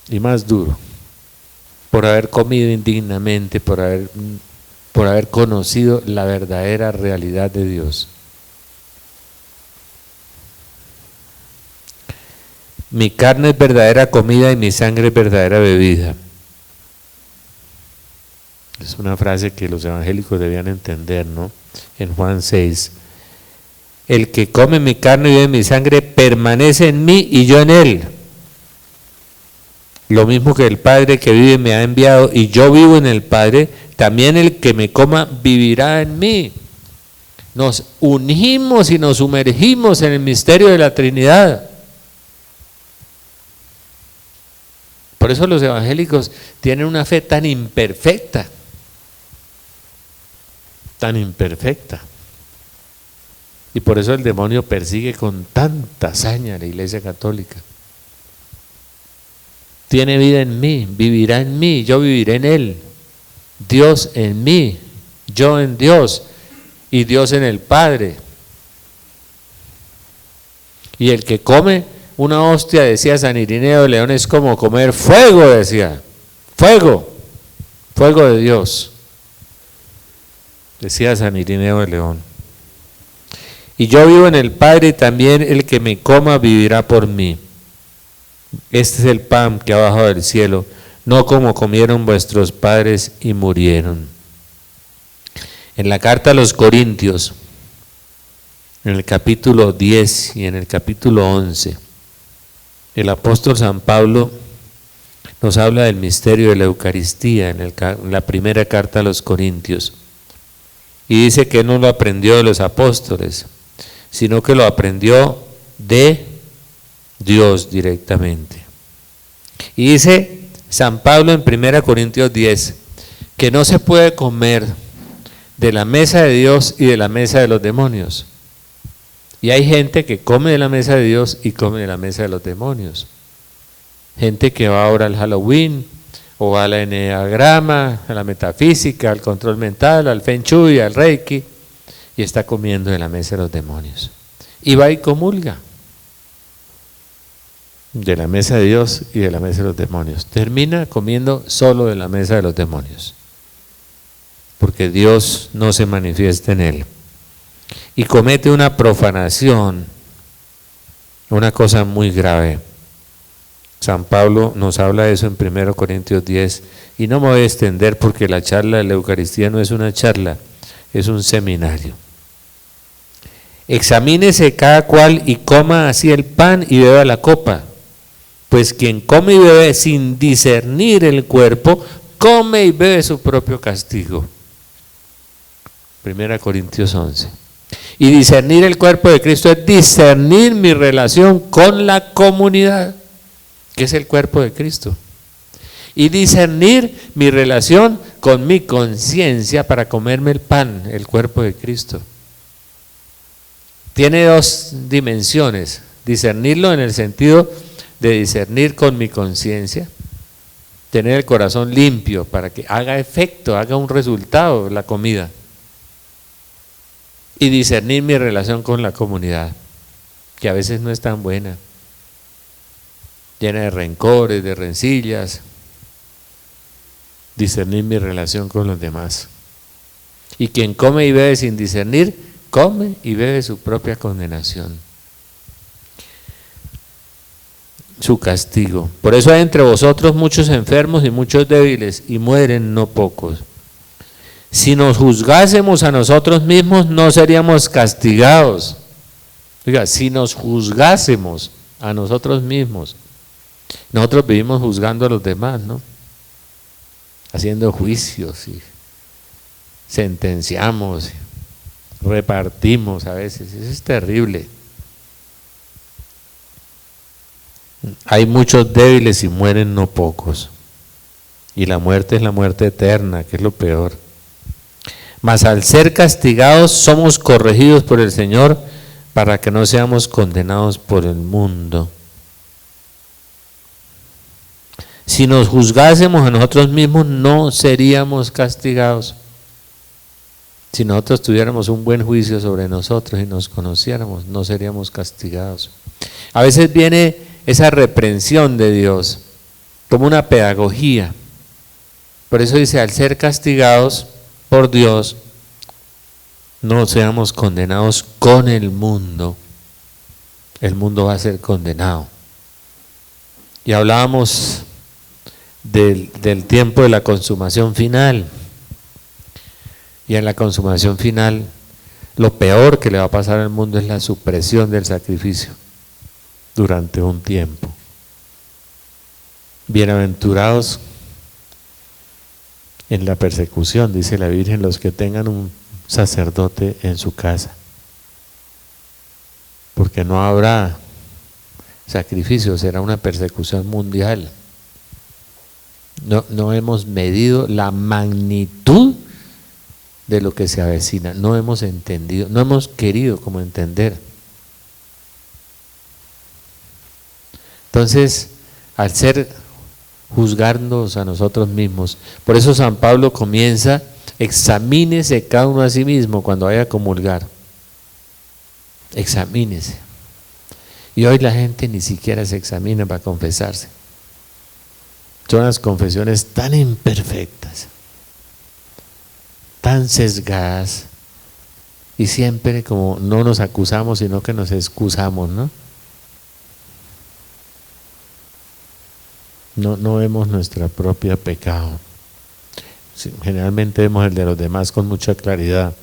Speaker 1: y más duro, por haber comido indignamente, por haber conocido la verdadera realidad de Dios. Mi carne es verdadera comida y mi sangre es verdadera bebida. Es una frase que los evangélicos debían entender, ¿no? En Juan 6. El que come mi carne y bebe mi sangre permanece en mí y yo en él. Lo mismo que el Padre que vive me ha enviado y yo vivo en el Padre, también el que me coma vivirá en mí. Nos unimos y nos sumergimos en el misterio de la Trinidad. Por eso los evangélicos tienen una fe tan imperfecta. Tan imperfecta. Y por eso el demonio persigue con tanta hazaña a la Iglesia Católica. Tiene vida en mí, vivirá en mí, yo viviré en él. Dios en mí, yo en Dios y Dios en el Padre. Y el que come una hostia, decía San Irineo de León, es como comer fuego, decía. Fuego de Dios, decía San Irineo de León. Y yo vivo en el Padre y también el que me coma vivirá por mí. Este es el pan que ha bajado del cielo, no como comieron vuestros padres y murieron. En la carta a los Corintios, en el capítulo 10 y en el capítulo 11, el apóstol San Pablo nos habla del misterio de la Eucaristía en la primera carta a los Corintios. Y dice que no lo aprendió de los apóstoles, sino que lo aprendió de Dios directamente. Y dice San Pablo en 1 Corintios 10 que no se puede comer de la mesa de Dios y de la mesa de los demonios. Y hay gente que come de la mesa de Dios y come de la mesa de los demonios. Gente que va ahora al Halloween, o va a la enneagrama, a la metafísica, al control mental, al Feng Shui, al Reiki, y está comiendo de la mesa de los demonios. Y va y comulga de la mesa de Dios y de la mesa de los demonios. Termina comiendo solo de la mesa de los demonios, porque Dios no se manifiesta en él. Y comete una profanación, una cosa muy grave. San Pablo nos habla de eso en 1 Corintios 10, y no me voy a extender porque la charla de la Eucaristía no es una charla, es un seminario. Examínese cada cual y coma así el pan y beba la copa, pues quien come y bebe sin discernir el cuerpo, come y bebe su propio castigo. 1 Corintios 11. Y discernir el cuerpo de Cristo es discernir mi relación con la comunidad, que es el cuerpo de Cristo. Y discernir mi relación con mi conciencia para comerme el pan, el cuerpo de Cristo. Tiene dos dimensiones. Discernirlo en el sentido de discernir con mi conciencia, tener el corazón limpio para que haga efecto, haga un resultado la comida. Y discernir mi relación con la comunidad, que a veces no es tan buena, llena de rencores, de rencillas. Discernir mi relación con los demás. Y quien come y bebe sin discernir, come y bebe su propia condenación, su castigo. Por eso hay entre vosotros muchos enfermos y muchos débiles, y mueren no pocos. Si nos juzgásemos a nosotros mismos, no seríamos castigados. Oiga, si nos juzgásemos a nosotros mismos, nosotros vivimos juzgando a los demás, ¿no? Haciendo juicios y sentenciamos, repartimos a veces, eso es terrible. Hay muchos débiles y mueren no pocos. Y la muerte es la muerte eterna, que es lo peor. Mas al ser castigados somos corregidos por el Señor para que no seamos condenados por el mundo. Si nos juzgásemos a nosotros mismos no seríamos castigados. Si nosotros tuviéramos un buen juicio sobre nosotros y nos conociéramos, no seríamos castigados. A veces viene esa reprensión de Dios como una pedagogía. Por eso dice, al ser castigados por Dios, no seamos condenados con el mundo. El mundo va a ser condenado. Y hablábamos del tiempo de la consumación final. Y en la consumación final, lo peor que le va a pasar al mundo es la supresión del sacrificio durante un tiempo. Bienaventurados en la persecución, dice la Virgen, los que tengan un sacerdote en su casa, porque no habrá sacrificio, será una persecución mundial. No hemos medido la magnitud de lo que se avecina, no hemos entendido, no hemos querido como entender. Entonces, al ser juzgarnos a nosotros mismos, por eso San Pablo comienza, examínese cada uno a sí mismo cuando vaya a comulgar, examínese. Y hoy la gente ni siquiera se examina para confesarse. Son las confesiones tan imperfectas, tan sesgadas, y siempre como no nos acusamos, sino que nos excusamos, ¿no? No vemos nuestro propio pecado. Sí, generalmente vemos el de los demás con mucha claridad.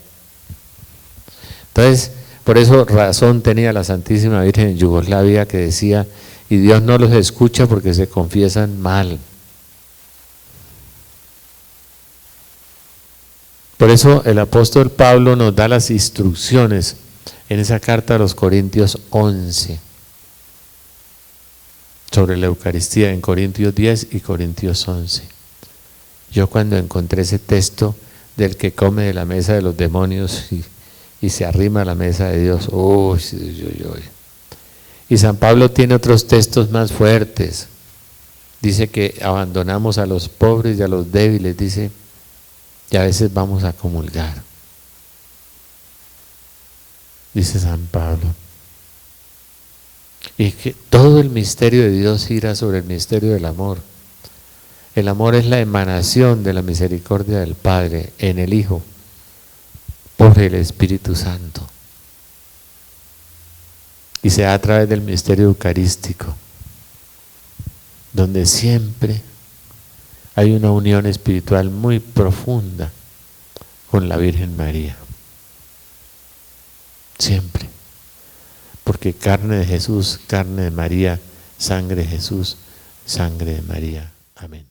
Speaker 1: Entonces, por eso razón tenía la Santísima Virgen en Yugoslavia que decía, y Dios no los escucha porque se confiesan mal. Por eso el apóstol Pablo nos da las instrucciones en esa carta a los Corintios 11 sobre la Eucaristía, en Corintios 10 y Corintios 11. Yo cuando encontré ese texto del que come de la mesa de los demonios y se arrima a la mesa de Dios, y San Pablo tiene otros textos más fuertes. Dice que abandonamos a los pobres y a los débiles, dice, y a veces vamos a comulgar. Dice San Pablo. Y que todo el misterio de Dios gira sobre el misterio del amor. El amor es la emanación de la misericordia del Padre en el Hijo por el Espíritu Santo. Y se da a través del misterio eucarístico, donde siempre hay una unión espiritual muy profunda con la Virgen María. Siempre. Porque carne de Jesús, carne de María, sangre de Jesús, sangre de María. Amén.